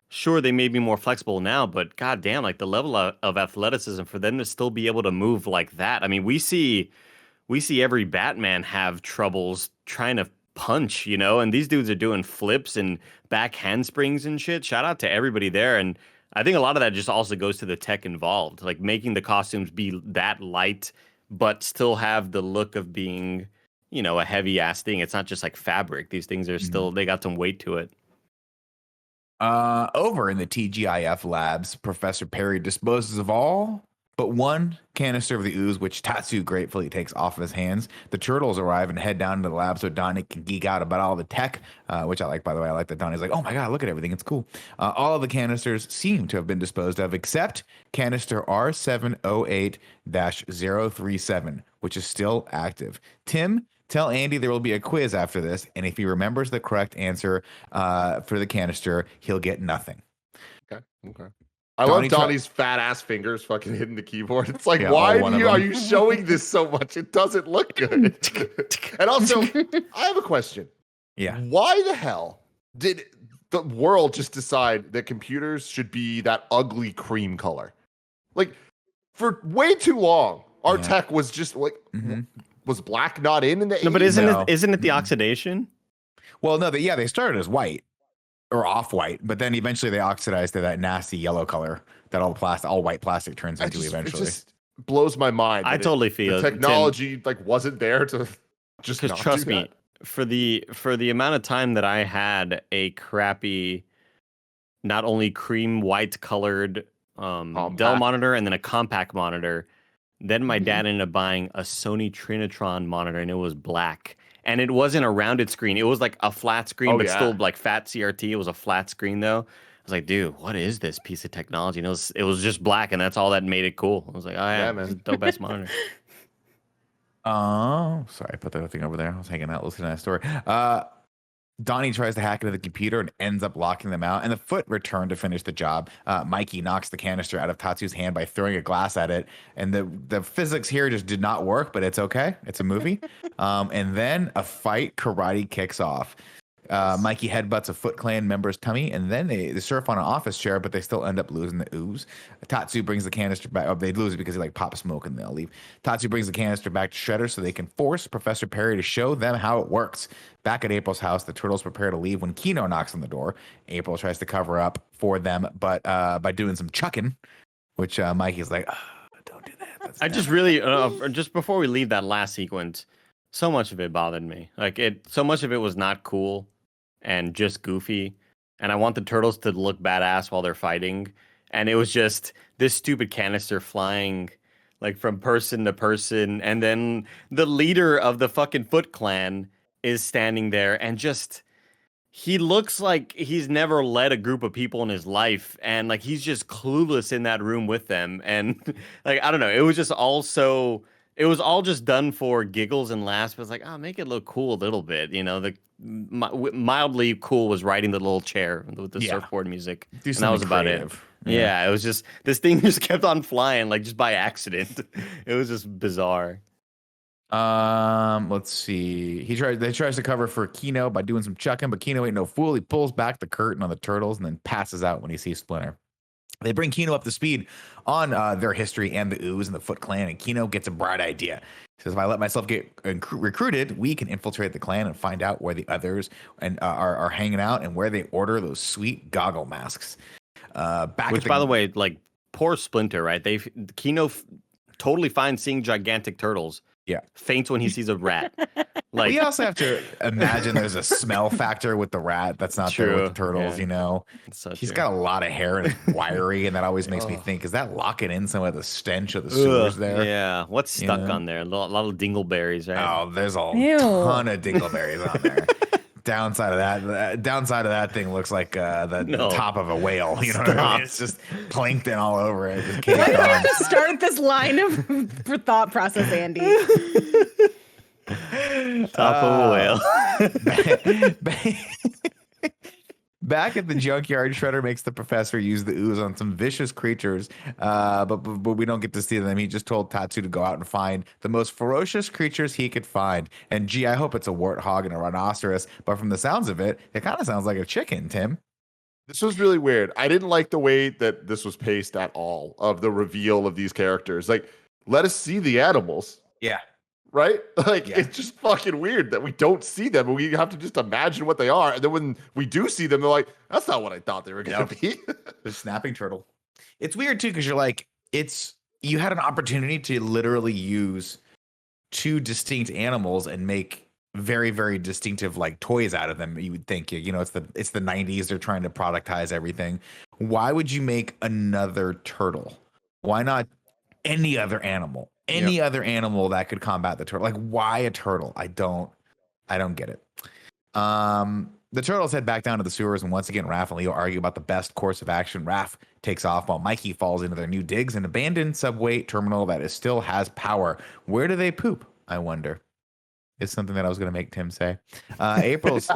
sure they may be more flexible now, but goddamn, like the level of athleticism for them to still be able to move like that. I mean, we see every Batman have troubles trying to punch, you know, and these dudes are doing flips and back handsprings and shit. Shout out to everybody there. And I think a lot of that just also goes to the tech involved, like making the costumes be that light but still have the look of being, you know, a heavy ass thing. It's not just like fabric. These things are still, they got some weight to it. Over in the TGIF labs, Professor Perry disposes of all but one canister of the ooze, which Tatsu gratefully takes off of his hands. The turtles arrive and head down to the lab so Donnie can geek out about all the tech, which I like, by the way. I like that Donnie's like, oh my God, look at everything. It's cool. All of the canisters seem to have been disposed of, except canister R708-037, which is still active. Tim, tell Andy there will be a quiz after this, and if he remembers the correct answer for the canister, he'll get nothing. Okay. I love Donnie's fat ass fingers fucking hitting the keyboard. It's like, why are you showing this so much? It doesn't look good. And also, I have a question. Yeah. Why the hell did the world just decide that computers should be that ugly cream color? Like, for way too long, our tech was just like, was black not in the 80s? No, but isn't it the oxidation? Well, no, they started as white. or off-white, but then eventually they oxidize to that nasty yellow color that all white plastic turns into eventually. It just blows my mind. I totally feel the technology like wasn't there to just because not trust do me, that. for the amount of time that I had a crappy, not only cream white colored Dell monitor and then a compact monitor, then my dad ended up buying a Sony Trinitron monitor and it was black. And it wasn't a rounded screen. It was like a flat screen, but still like fat CRT. It was a flat screen though. I was like, dude, what is this piece of technology? And it was just black, and that's all that made it cool. I was like, oh yeah, man, this is the dope ass monitor. Oh, sorry, I put that thing over there. I was hanging out listening to that story. Donnie tries to hack into the computer and ends up locking them out, and the Foot return to finish the job. Mikey knocks the canister out of Tatsu's hand by throwing a glass at it, and the physics here just did not work, but it's okay. It's a movie. And then a fight karate kicks off. Mikey headbutts a Foot Clan member's tummy, and then they surf on an office chair, but they still end up losing the Ooze. Tatsu brings the canister back. Oh, they lose it because he like pops smoke and they'll leave. Tatsu brings the canister back to Shredder so they can force Professor Perry to show them how it works. Back at April's house, the turtles prepare to leave when Kino knocks on the door. April tries to cover up for them, but by doing some chucking, which Mikey's like, oh, don't do that. That's I just really just before we leave that last sequence, so much of it bothered me. Like so much of it was not cool and just goofy, and I want the turtles to look badass while they're fighting, and it was just this stupid canister flying like from person to person, and then the leader of the fucking Foot Clan is standing there, and just he looks like he's never led a group of people in his life, and like he's just clueless in that room with them, and like I don't know, it was just also it was all just done for giggles and laughs, but it's like, oh, make it look cool a little bit, you know. The mildly cool was riding the little chair with the surfboard music, and that was about it. Yeah, it was just this thing just kept on flying like just by accident. It was just bizarre. Let's see. They tries to cover for Kino by doing some chucking, but Kino ain't no fool. He pulls back the curtain on the turtles and then passes out when he sees Splinter. They bring Kino up to speed on their history and the Ooze and the Foot Clan, and Kino gets a bright idea. He says, if I let myself get recruited, we can infiltrate the clan and find out where the others are hanging out and where they order those sweet goggle masks. Which, by the way, like, poor Splinter, right? Kino totally fine seeing gigantic turtles. Yeah. Faints when he sees a rat. Like, we also have to imagine there's a smell factor with the rat that's not there with the turtles, you know. He's got a lot of hair and it's wiry, and that always makes me think, is that locking in some of the stench of the sewers there? Yeah. What's stuck on there? A lot of dingleberries, right? Oh, there's a ton of dingleberries on there. Downside of that thing looks like the top of a whale. You know what I mean? It's just plankton all over it. Why do you have to start this line of thought process, Andy? Top of a whale. Back at the junkyard, Shredder makes the professor use the Ooze on some vicious creatures, but we don't get to see them. He just told Tatsu to go out and find the most ferocious creatures he could find. And gee, I hope it's a warthog and a rhinoceros, but from the sounds of it, it kind of sounds like a chicken, Tim. This was really weird. I didn't like the way that this was paced at all, of the reveal of these characters. Like, let us see the animals. Yeah. Right? Like, it's just fucking weird that we don't see them, and we have to just imagine what they are. And then when we do see them, they're like, that's not what I thought they were going to be. The snapping turtle. It's weird, too, because you're like, you had an opportunity to literally use two distinct animals and make very, very distinctive, like, toys out of them. You would think, you know, it's the 90s. They're trying to productize everything. Why would you make another turtle? Why not any other animal? Any other animal that could combat the turtle. Like, why a turtle? I don't get it. The turtles head back down to the sewers, and once again, Raph and Leo argue about the best course of action. Raph takes off while Mikey falls into their new digs, an abandoned subway terminal that still has power. Where do they poop, I wonder? It's something that I was going to make Tim say. April's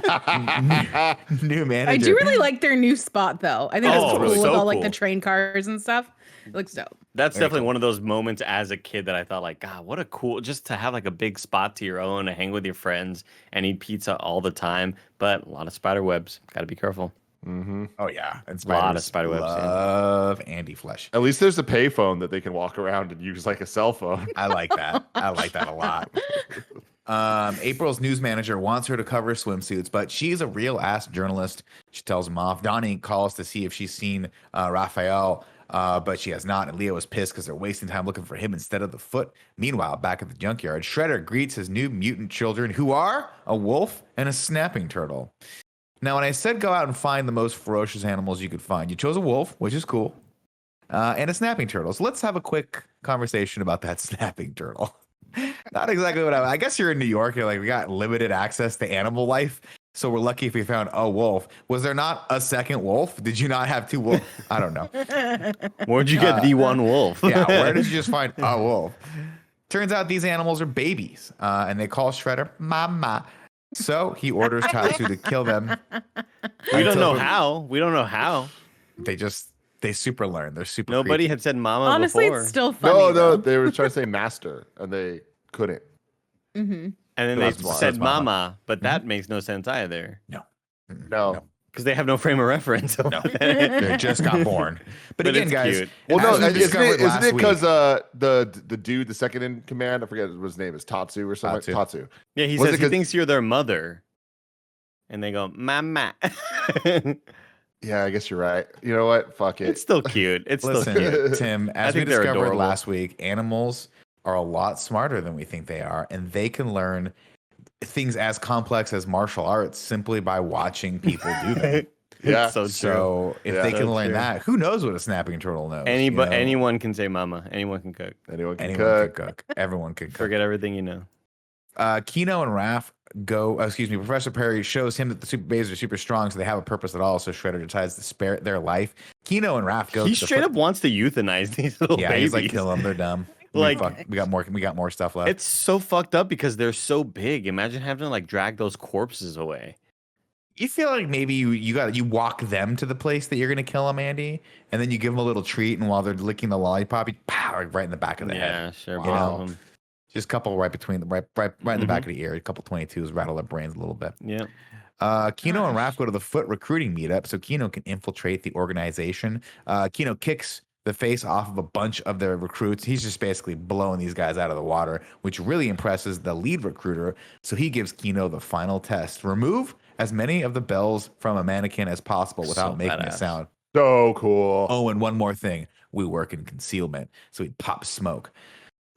new manager. I do really like their new spot, though. I think it's cool really with so all like cool. the train cars and stuff. It looks dope. That's definitely one of those moments as a kid that I thought, like, God, what a cool, just to have like a big spot to your own, to hang with your friends and eat pizza all the time. But a lot of spider webs. Got to be careful. Mm-hmm. Oh, yeah. And a lot of spider webs. Love Andy Flesh. At least there's a payphone that they can walk around and use like a cell phone. I like that. I like that a lot. April's news manager wants her to cover swimsuits, but she's a real ass journalist. She tells him off. Donnie calls to see if she's seen Raphael, but she has not. And Leo is pissed because they're wasting time looking for him instead of the foot. Meanwhile, back at the junkyard, Shredder greets his new mutant children, who are a wolf and a snapping turtle. Now, when I said go out and find the most ferocious animals you could find, you chose a wolf, which is cool, and a snapping turtle. So let's have a quick conversation about that snapping turtle. Not exactly what I guess you're in New York. You're like, we got limited access to animal life, so we're lucky if we found a wolf. Was there not a second wolf? Did you not have two wolves? I don't know. Where'd you get the one wolf? Yeah, where did you just find a wolf? Turns out these animals are babies, and they call Shredder Mama. So he orders Tatsu to kill them. We don't know how. We don't know how. They super learn. They're super. Nobody creepy. had said mama Honestly, before. it's still funny. No, though. they were trying to say master, and they couldn't. Mm-hmm. And then That's they why. said That's mama. mama, but that makes no sense either. No. Because they have no frame of reference. No. They just got born. But again, it's guys. cute. Well, no, as we isn't discovered last it week- because the dude, the second in command, I forget what his name is, Tatsu or something. Tatsu. Yeah, he Was says it he 'cause- thinks you're their mother. And they go, mama. Yeah, I guess you're right. You know what? Fuck it. It's still cute. It's still Listen, cute. Tim, as we think they're discovered adorable. last week, animals are a lot smarter than we think they are, and they can learn things as complex as martial arts simply by watching people do them. Yeah. It's so true. So if Yeah. they can So learn true. that, who knows what a snapping turtle knows? Anyone can say mama. Anyone can cook. Anyone can Anyone cook. can cook. Everyone can cook. Forget everything you know. Kino and Raph Professor Perry shows him that the super babies are super strong, so they have a purpose at all. So Shredder decides to spare their life. Kino and Raph go. He to the straight foot- up wants to euthanize these little Yeah, babies. he's like, kill them. They're dumb. Like- we got more stuff left. It's so fucked up because they're so big. Imagine having to like drag those corpses away. You feel like maybe you walk them to the place that you're gonna kill them, Andy, and then you give them a little treat, and while they're licking the lollipop, you pow right in the back of the head. Yeah, sure. Wow. both of them. Just a couple right between the right in the back of the ear. A couple 22s rattle their brains a little bit. Yeah. Kino and Raph go to the Foot recruiting meetup so Kino can infiltrate the organization. Kino kicks the face off of a bunch of the recruits. He's just basically blowing these guys out of the water, which really impresses the lead recruiter. So he gives Kino the final test: remove as many of the bells from a mannequin as possible without So making a badass. sound. So cool. Oh, and one more thing. We work in concealment. So he pops smoke.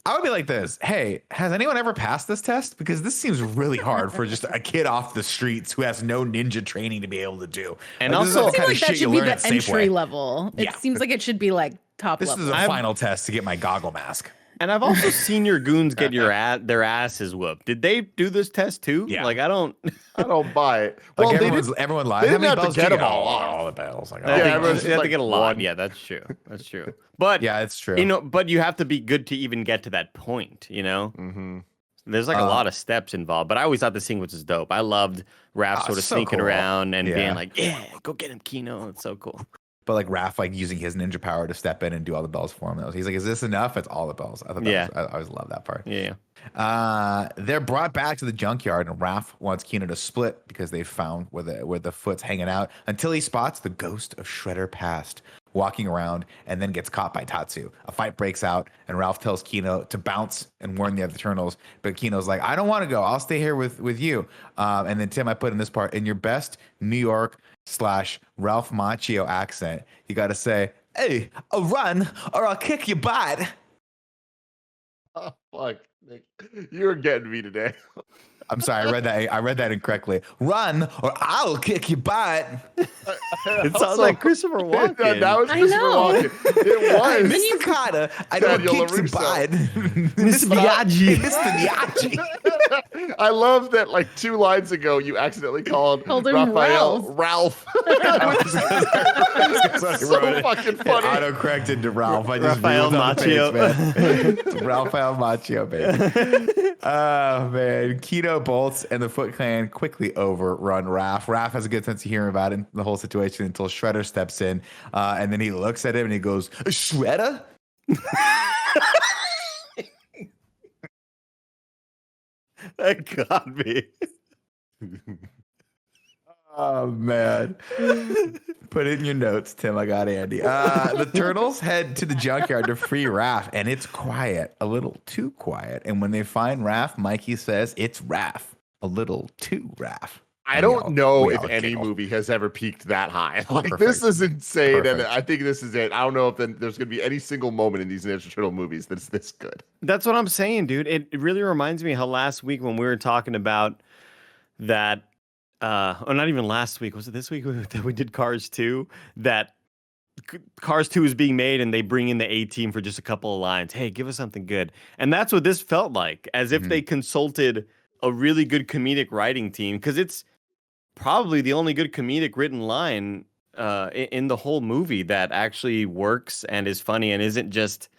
I would be like this. Hey, has anyone ever passed this test? Because this seems really hard for just a kid off the streets who has no ninja training to be able to do. And Like, this is also- the I feel kind like of that shit you should be learn the at Safeway. entry level. It Yeah. seems like it should be like top This level. is a I've- final test to get my goggle mask. And I've also seen your goons get their asses whooped. Did they do this test too? Yeah. Like I don't. I don't buy it. Like Well, everyone lies. they How didn't many have to bells get did you them all. all the bells. Like, I oh, think everyone's you have to like get a lot. one. Yeah, that's true. That's true. But yeah, it's true. you know, but you have to be good to even get to that point. You know, Mm-hmm. there's like a lot of steps involved. But I always thought the scene was just dope. I loved Raph sort of so sneaking cool. around and Yeah. being like, "Yeah, go get him, Kino." It's so cool. But like Raph, like using his ninja power to step in and do all the bells for him. He's like, "Is this enough?" It's all the bells. I thought that Yeah. I always love that part. Yeah. They're brought back to the junkyard, and Raph wants Kino to split because they found where the Foot's hanging out. Until he spots the ghost of Shredder past walking around, and then gets caught by Tatsu. A fight breaks out, and Ralph tells Kino to bounce and warn the other turtles. But Kino's like, "I don't want to go. I'll stay here with you." And then Tim, I put in this part in your best New York / Ralph Macchio accent. You got to say, "Hey, I'll run or I'll kick your butt." Oh, fuck. Nick. You're getting me today. I'm sorry, I read that incorrectly. Run or I'll kick your butt. It sounds like Christopher Walken. Yeah, that was I Christopher know. Walken. It was. Mr. Carter, I don't Daniel kick the LaRusso. butt. Mr. Miyagi. Mr. Miyagi. I love that like 2 lines ago you accidentally called Called him Raphael Ralph. So fucking funny. Auto-corrected to Ralph. I just Raphael reeled on the page, Macchio. man. It's Raphael Macchio, baby. Oh, man. Kino bolts and the Foot Clan quickly overrun Raph. Raph has a good sense of humor about it, the whole situation until Shredder steps in. And then he looks at him and he goes, "Shredder?" That got me. Oh man. Put it in your notes, Tim. I got Andy. The turtles head to the junkyard to free Raph, and it's quiet, a little too quiet. And when they find Raph, Mikey says, "It's Raph, a little too Raph." I And don't know we if all any giggle. movie has ever peaked that high. Like Perfect. this is insane, and Perfect. I think this is it. I don't know if there's going to be any single moment in these Ninja Turtle movies that's this good. That's what I'm saying, dude. It really reminds me how last week when we were talking about that, or not even last week, was it this week that we did Cars 2? That Cars 2 is being made and they bring in the A team for just a couple of lines. Hey, give us something good. And that's what this felt like, as if they consulted a really good comedic writing team, because it's probably the only good comedic written line in the whole movie that actually works and is funny and isn't just,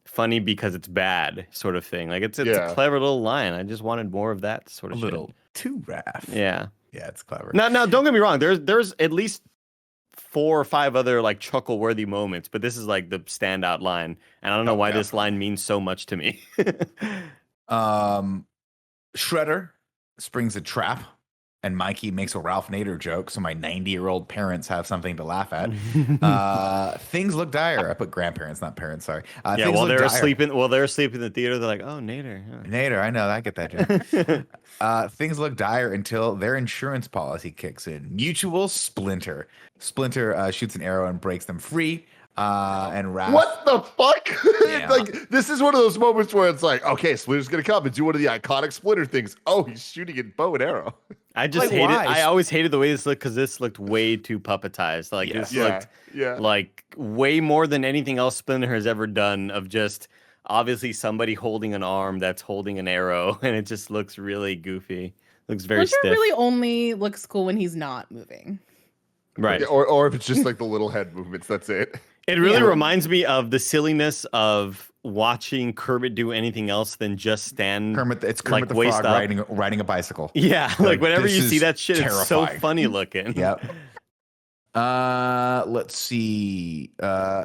funny because it's bad sort of thing. Like it's a clever little line. I just wanted more of that sort A of little too Raph. shit. Yeah. Yeah, it's clever. Now, don't get me wrong. There's at least 4 or 5 other like chuckle worthy moments, but this is like the standout line, and I don't know why this line means so much to me. Shredder springs a trap, and Mikey makes a Ralph Nader joke, so my 90-year-old parents have something to laugh at. Things look dire. I put grandparents, not parents. Sorry. Yeah, while they're sleeping in the theater, they're like, "Oh, Nader." Huh. Nader, I know, I get that joke. Things look dire until their insurance policy kicks in. Mutual Splinter. Splinter shoots an arrow and breaks them free. And Raph. What the fuck? Yeah. Like this is one of those moments where it's like, okay, Splinter's gonna come and do one of the iconic Splinter things. Oh, he's shooting a bow and arrow. I just Like, hated. why? I always hated the way this looked because this looked way too puppetized. Like this looked like way more than anything else Splinter has ever done. Of just obviously somebody holding an arm that's holding an arrow, and it just looks really goofy. Looks very Splinter stiff. really only looks cool when he's not moving. Right. Yeah, or if it's just like the little head movements, that's it. It really reminds me of the silliness of watching Kermit do anything else than just stand. It's Kermit like, the waist Frog up. riding a bicycle. Yeah, like whenever this you see is that shit, it's so terrifying. funny looking. Yep. Let's see.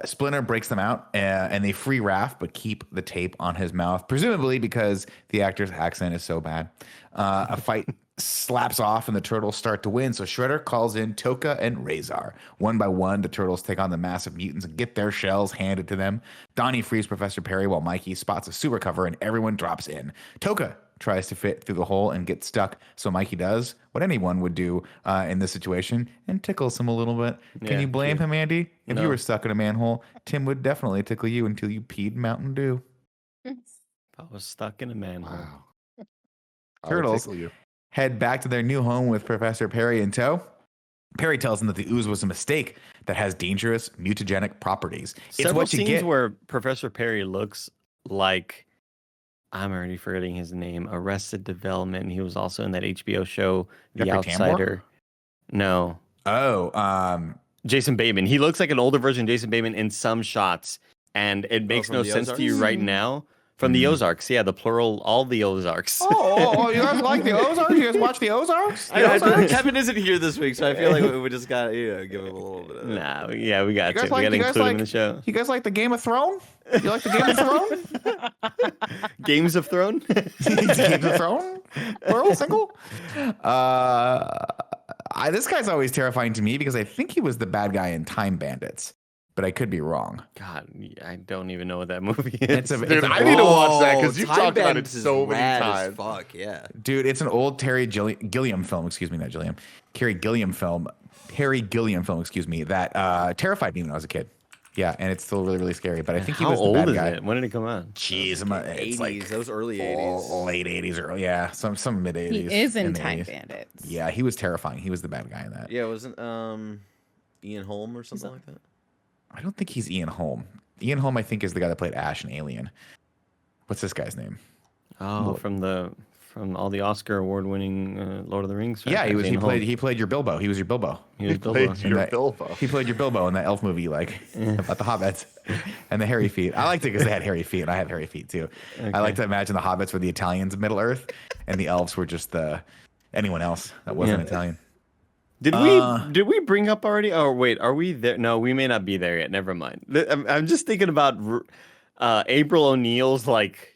Splinter breaks them out, and they free Raph, but keep the tape on his mouth, presumably because the actor's accent is so bad. A fight slaps off, and the turtles start to win. So Shredder calls in Toka and Razor. One by one, the turtles take on the massive mutants and get their shells handed to them. Donnie frees Professor Perry while Mikey spots a sewer cover, and everyone drops in. Toka tries to fit through the hole and gets stuck, so Mikey does what anyone would do in this situation and tickles him a little bit. Can you blame him, Andy? If you were stuck in a manhole, Tim would definitely tickle you until you peed Mountain Dew. I was stuck in a manhole. Wow. Turtles head back to their new home with Professor Perry in tow. Perry tells them that the ooze was a mistake that has dangerous mutagenic properties. It's Several what you scenes get. where Professor Perry looks like, I'm already forgetting his name, Arrested Development. He was also in that HBO show, The Jeffrey Outsider. No. Jason Bateman. He looks like an older version of Jason Bateman in some shots, and it makes no sense to you right now. From the Ozarks, yeah, the plural, all the Ozarks. Oh, you guys like the Ozarks? You guys watch the Ozarks? Kevin isn't here this week, so I feel like we just got to give him a little bit of Nah, yeah, we got You guys to. We got to include him in the show. You guys like the Game of Thrones? You like the Game of Thrones? Games of Thrones? Game of Thrones? Plural, single? This guy's always terrifying to me because I think he was the bad guy in Time Bandits, but I could be wrong. God, I don't even know what that movie is. Dude, I need to watch that because you've Time talked about it Bandits is so many rad as times. Fuck yeah. Dude, it's an old Gilliam film. Excuse me, not Gilliam. Carrie Gilliam film. Harry Gilliam film. Excuse me. That terrified me when I was a kid. Yeah, and it's still really, really scary. But I think he How was the old bad is guy. it? When did it come out? Jeez, it's 80s, like those early 80s. late 80s, early, yeah, some mid 80s. He is in the Time 80s. Bandits. Yeah, he was terrifying. He was the bad guy in that. Yeah, wasn't Ian Holm or something like that? I don't think he's Ian Holm. Ian Holm, I think, is the guy that played Ash in Alien. What's this guy's name? Oh, from all the Oscar award-winning Lord of the Rings. Yeah, franchise, Ian Holm. he played your Bilbo. He was your Bilbo. He was Bilbo. Played your that- Bilbo. He played your Bilbo in that elf movie, like about the hobbits and the hairy feet. I liked it because they had hairy feet, and I have hairy feet too. I like to imagine the hobbits were the Italians of Middle Earth, and the elves were just anyone else that wasn't Italian. Did we bring up already? Oh wait, are we there? No, we may not be there yet. Never mind. I'm just thinking about April O'Neil's like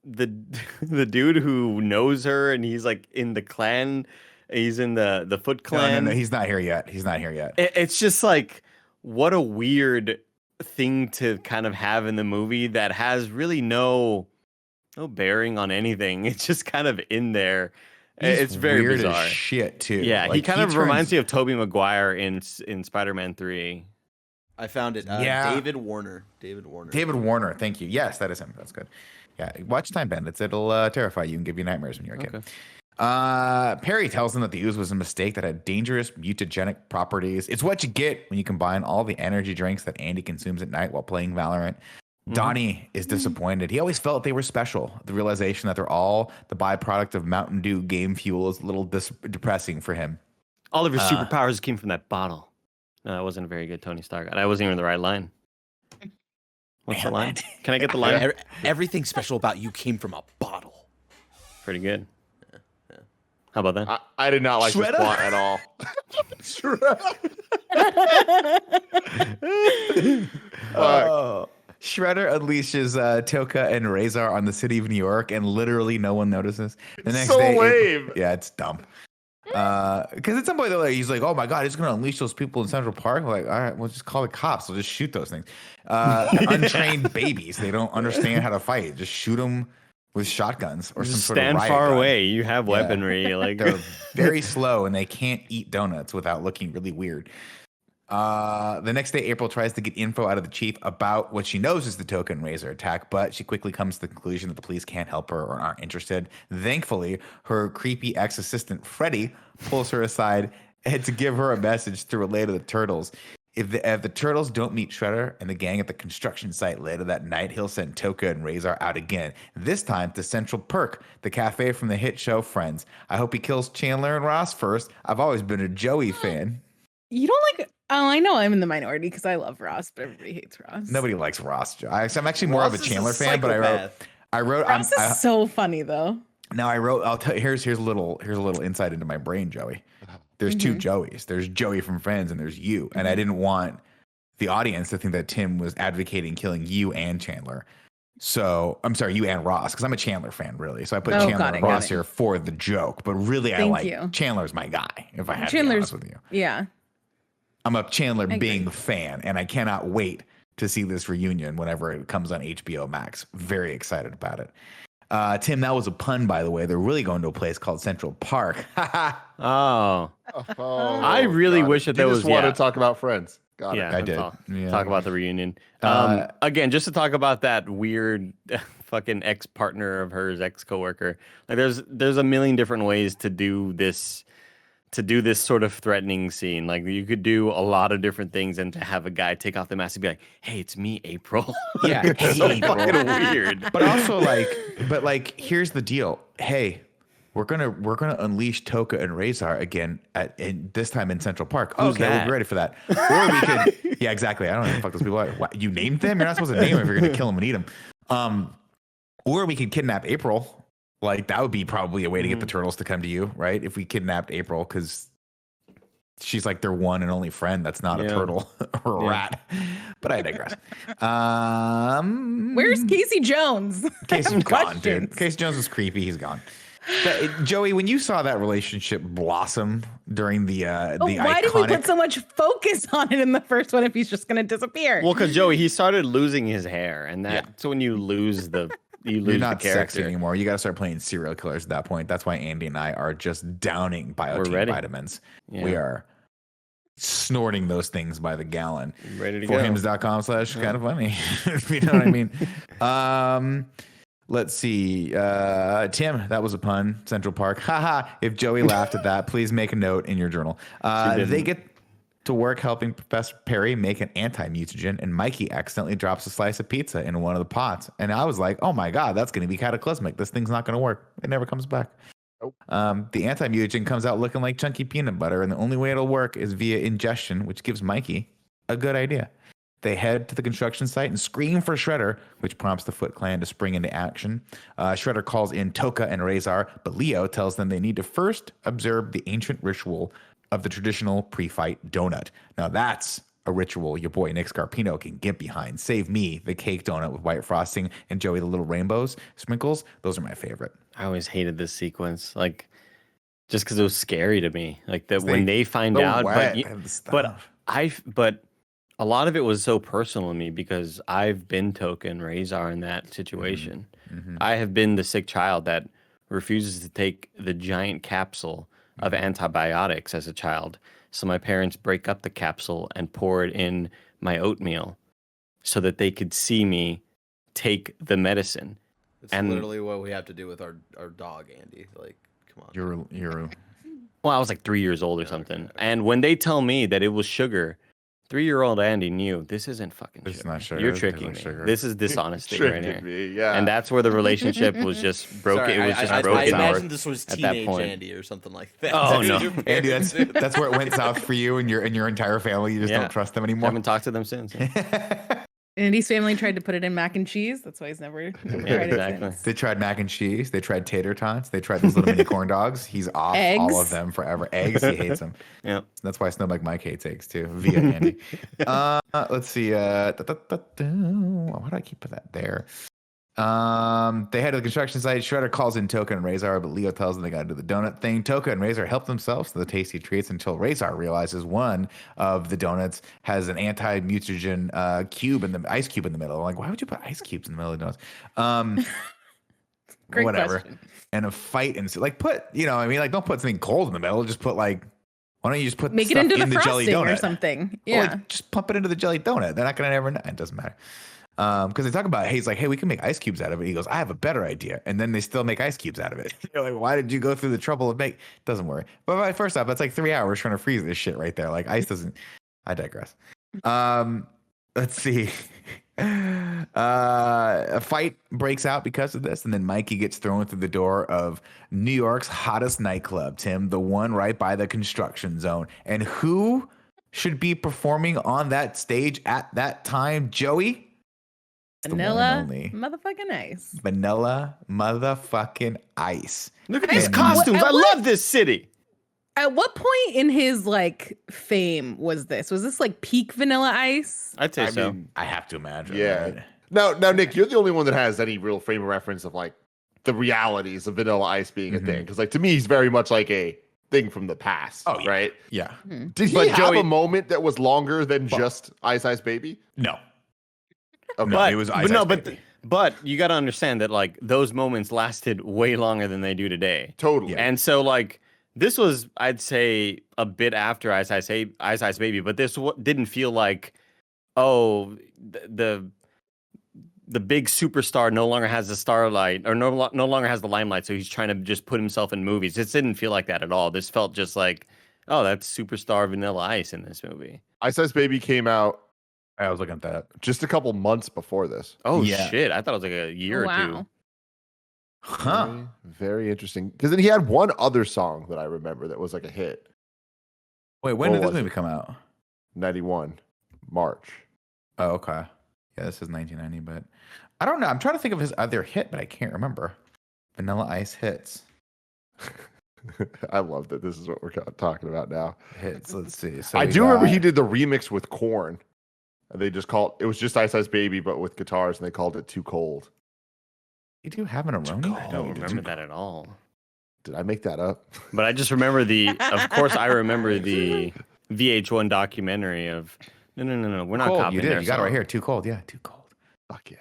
the dude who knows her, and he's like in the clan He's in the Foot Clan. No, he's not here yet. He's not here yet. It's just like, what a weird thing to kind of have in the movie that has really no bearing on anything. It's just kind of in there. It's very weird bizarre. as shit too. Yeah, Like, he kind of reminds me of Tobey Maguire in Spider-Man 3. I found it. Yeah. David Warner. David Warner. Thank you. Yes, that is him. That's good. Yeah, watch Time Bandits. It'll terrify you and give you nightmares when you're a kid. Perry tells them that the ooze was a mistake that had dangerous mutagenic properties. It's what you get when you combine all the energy drinks that Andy consumes at night while playing Valorant. Donnie is disappointed. He always felt they were special. The realization that they're all the byproduct of Mountain Dew game fuel is a little depressing for him. All of your superpowers came from that bottle. No, that wasn't a very good Tony Stark. That wasn't even the right line. What's the line? Can I get the line? Everything special about you came from a bottle. Pretty good. How about that? I did not like this plot at all. Shredder unleashes Toka and Razor on the city of New York, and literally no one notices. The next so day, lame. It's dumb. Because at some point, he's like, "Oh my god, he's gonna unleash those people in Central Park." Like, all right, we'll just call the cops. We'll just shoot those things. Untrained babies. They don't understand how to fight. Just shoot them with shotguns or some sort of stand riot far gun. away. You have weaponry. Like They're very slow, and they can't eat donuts without looking really weird. The next day, April tries to get info out of the chief about what she knows is the Token Razor attack, but she quickly comes to the conclusion that the police can't help her or aren't interested. Thankfully, her creepy ex-assistant, Freddy, pulls her aside and to give her a message to relay to the Turtles. If the Turtles don't meet Shredder and the gang at the construction site later that night, he'll send Toka and Razor out again, this time to Central Perk, the cafe from the hit show Friends. I hope he kills Chandler and Ross first. I've always been a Joey fan. You don't like? Oh, I know I'm in the minority because I love Ross, but everybody hates Ross. Nobody likes Ross. I'm actually more Ross of a is Chandler a fan, but I wrote. Ross is so funny though. Now I wrote. I'll tell. Here's a little insight into my brain, Joey. There's two Joeys. There's Joey from Friends, and there's you. And I didn't want the audience to think that Tim was advocating killing you and Chandler. So I'm sorry, you and Ross, because I'm a Chandler fan, really. So I put Chandler and Ross here for the joke, but really I like Chandler's my guy. If I have to be honest with you, yeah. I'm a Chandler Bing fan, and I cannot wait to see this reunion whenever it comes on HBO Max. Very excited about it. Tim, that was a pun, by the way. They're really going to a place called Central Park. Oh. I really wish that there was. Just want to talk about Friends. Got Yeah, it. I did. Talk about the reunion. Again, just to talk about that weird fucking ex-partner of hers, ex-coworker. Like, there's a million different ways to do this sort of threatening scene. Like, you could do a lot of different things, and to have a guy take off the mask and be like, "Hey, it's me, April." Yeah, It's so fucking weird. But also, here's the deal. Hey, we're gonna unleash Toka and Razor again this time in Central Park. Who's Okay, that? we'll be ready for that. Or we could, yeah, exactly. I don't know who the fuck those people are. What, you named them? You're not supposed to name them if you're gonna kill them and eat them. Or we could kidnap April. Like, that would be probably a way to get the Turtles to come to you, right? If we kidnapped April, because she's like their one and only friend that's not a turtle or a rat. But I digress. Where's Casey Jones? Casey's gone, dude. Casey Jones is creepy. He's gone. Joey, when you saw that relationship blossom during the why did we put so much focus on it in the first one if he's just going to disappear? Well, because Joey, he started losing his hair, and that's when you lose the you're not the sexy character anymore. You got to start playing serial killers at that point. That's why Andy and I are just downing biotin vitamins. Yeah. We are snorting those things by the gallon. Ready to forhims.com/kind of funny. If you know what I mean. Let's see. Tim, that was a pun. Central Park. Haha. If Joey laughed at that, please make a note in your journal. They get to work helping Professor Perry make an anti-mutagen, and Mikey accidentally drops a slice of pizza in one of the pots. And I was like, oh my God, that's going to be cataclysmic. This thing's not going to work. It never comes back. The anti-mutagen comes out looking like chunky peanut butter, and the only way it'll work is via ingestion, which gives Mikey a good idea. They head to the construction site and scream for Shredder, which prompts the Foot Clan to spring into action. Shredder calls in Toka and Razor, but Leo tells them they need to first observe the ancient ritual of the traditional pre-fight donut. Now that's a ritual your boy Nick Scarpino can get behind. Save me the cake donut with white frosting, and Joey the little rainbows, sprinkles. Those are my favorite. I always hated this sequence. Like, just because it was scary to me. Like that when they find So out, wet, but they have the but stuff. but a lot of it was so personal to me because I've been Token Razor in that situation. Mhm. I have been the sick child that refuses to take the giant capsule of antibiotics as a child. So my parents break up the capsule and pour it in my oatmeal so that they could see me take the medicine. It's And- literally what we have to do with our dog, Andy. Like, come on. You're Well, I was like 3 years old or something. And when they tell me that it was sugar, 3-year-old Andy knew this isn't fucking This is sugar. not sugar, You're this is tricking me. definitely sugar. This is dishonesty right Tricked here. me, yeah. And that's where the relationship was just broken. Sorry, It was just I broken. imagine this was at that teenage point. Andy or something like that. Oh, no. Andy, that's where it went south for you and your entire family. You just Yeah. don't trust them I anymore. haven't talked to them since. Andy's family tried to put it in mac and cheese. That's why he's never tried it exactly. since. They tried mac and cheese. They tried tater tots. They tried those little mini corn dogs. He's off all of Eggs. them forever. Eggs, he hates them. Yeah. That's why Snowbike Mike hates eggs too. Via Andy. Let's see. Why do I keep that there? They head to the construction site. Shredder calls in Toka and Razor, but Leo tells them they gotta do the donut thing. Toka and Razor help themselves to the tasty treats until Razor realizes one of the donuts has an anti-mutagen ice cube in the middle. I'm like, why would you put ice cubes in the middle of donuts? Great Whatever. question. And a fight and like don't put something cold in the middle. Just put why don't you just put Make it stuff into the in the jelly frosting donut or something. Or, Yeah. like, just pump it into the jelly donut. They're not gonna ever know. It doesn't matter. Because they talk about, he's like, hey, we can make ice cubes out of it. He goes, I have a better idea. And then they still make ice cubes out of it. You're like, why did you go through the trouble of make? Doesn't worry. But first off, that's like 3 hours trying to freeze this shit right there. Like ice doesn't. I digress. Let's see. A fight breaks out because of this, and then Mikey gets thrown through the door of New York's hottest nightclub, Tim, the one right by the construction zone. And who should be performing on that stage at that time, Joey? It's the one and Vanilla only motherfucking ice. Vanilla motherfucking Ice. Look at these And costumes. what- I love this city. At what point in his like fame was this? Was this like peak Vanilla Ice? I'd say I so. mean, I have to imagine. yeah. Right? Now, Nick, you're the only one that has any real frame of reference of like the realities of Vanilla Ice being a thing. Because like to me, he's very much like a thing from the past. Oh, yeah. Right? Yeah. Did he But have Joey- a moment that was longer than just Ice Ice Baby? No. Okay. No, it was Ice Ice Baby. But you got to understand that like those moments lasted way longer than they do today. Totally. Yeah. And so like this was, I'd say, a bit after Ice Ice Baby, but this didn't feel like, oh, the big superstar no longer has the starlight or no longer has the limelight, so he's trying to just put himself in movies. This didn't feel like that at all. This felt just like, oh, that's superstar Vanilla Ice in this movie. Ice Ice Baby came out I was looking at that. just a couple months before this. Oh Yeah. shit! I thought it was like a year or two. Wow. Huh. Very, very interesting. Because then he had one other song that I remember that was like a hit. Wait, when What did this was movie it? come out? 91, March. Oh, okay. Yeah, this is 1990, but I don't know. I'm trying to think of his other hit, but I can't remember. Vanilla Ice hits. I love that this is what we're talking about now. Hits. Let's see. So I we do remember got- he did the remix with Korn. And they just called it was just Ice Ice Baby, but with guitars, and they called it Too Cold. You do have an Aroni? I don't remember that at all. Did I make that up? But I just remember of course, I remember the VH1 documentary of no, we're not Cold. copying You did. their You got it right song. here. Too cold. Yeah, too cold. Fuck yeah.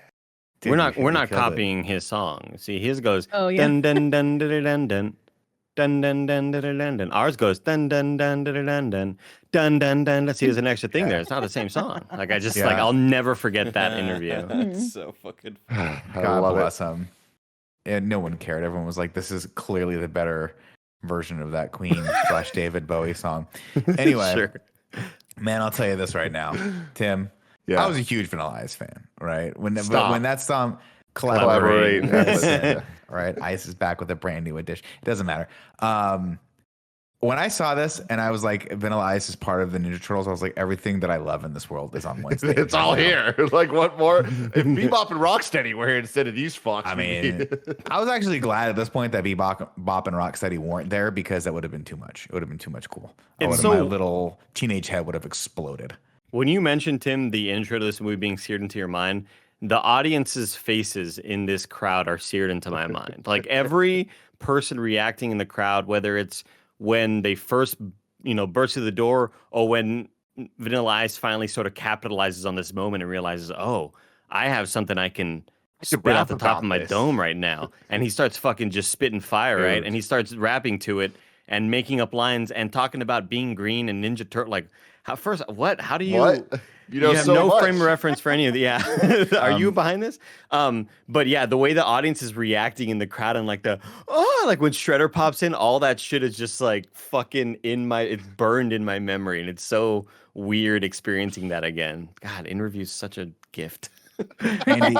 Dude, we're you not killed it. copying his song. See, his goes Oh yeah. dun dun dun dun dun dun dun dun dun dun dun dun dun. Ours goes dun dun dun dun dun dun dun dun dun. Let's see, there's an extra thing there. It's not the same song. Like I just like Yeah. I'll never forget that interview. It's so fucking. I God love bless him. And no one cared. Everyone was like, "This is clearly the better version of that Queen / David Bowie song." Anyway, Sure. man, I'll tell you this right now, Tim. Yeah. I was a huge Vanilla Ice fan, right? When Stop. when that song Collaborate. Listen, right? Ice is back with a brand new edition. It doesn't matter. When I saw this and I was like, Vanilla Ice is part of the Ninja Turtles, I was like, everything that I love in this world is on Wednesday. It's all here. Like, what more? If Bebop and Rocksteady were here instead of these fucks. I mean, I was actually glad at this point that Bebop and Rocksteady weren't there because that would have been too much. It would have been too much cool. It's My so- little teenage head would have exploded. When you mentioned, Tim, the intro to this movie being seared into your mind, the audience's faces in this crowd are seared into my mind. Like every person reacting in the crowd, whether it's when they first, burst through the door, or when Vanilla Ice finally sort of capitalizes on this moment and realizes, oh, I have something I can spit rap off the top about of my this. dome right now. And he starts fucking just spitting fire, right? Dude. And he starts rapping to it and making up lines and talking about being green and Ninja Turtle. Like, what? How do you... What? You have so no much. frame of reference for any of the... Yeah. Are you behind this? But yeah, the way the audience is reacting in the crowd and like like when Shredder pops in, all that shit is just like fucking it's burned in my memory. And it's so weird experiencing that again. God, in review is such a gift. Andy,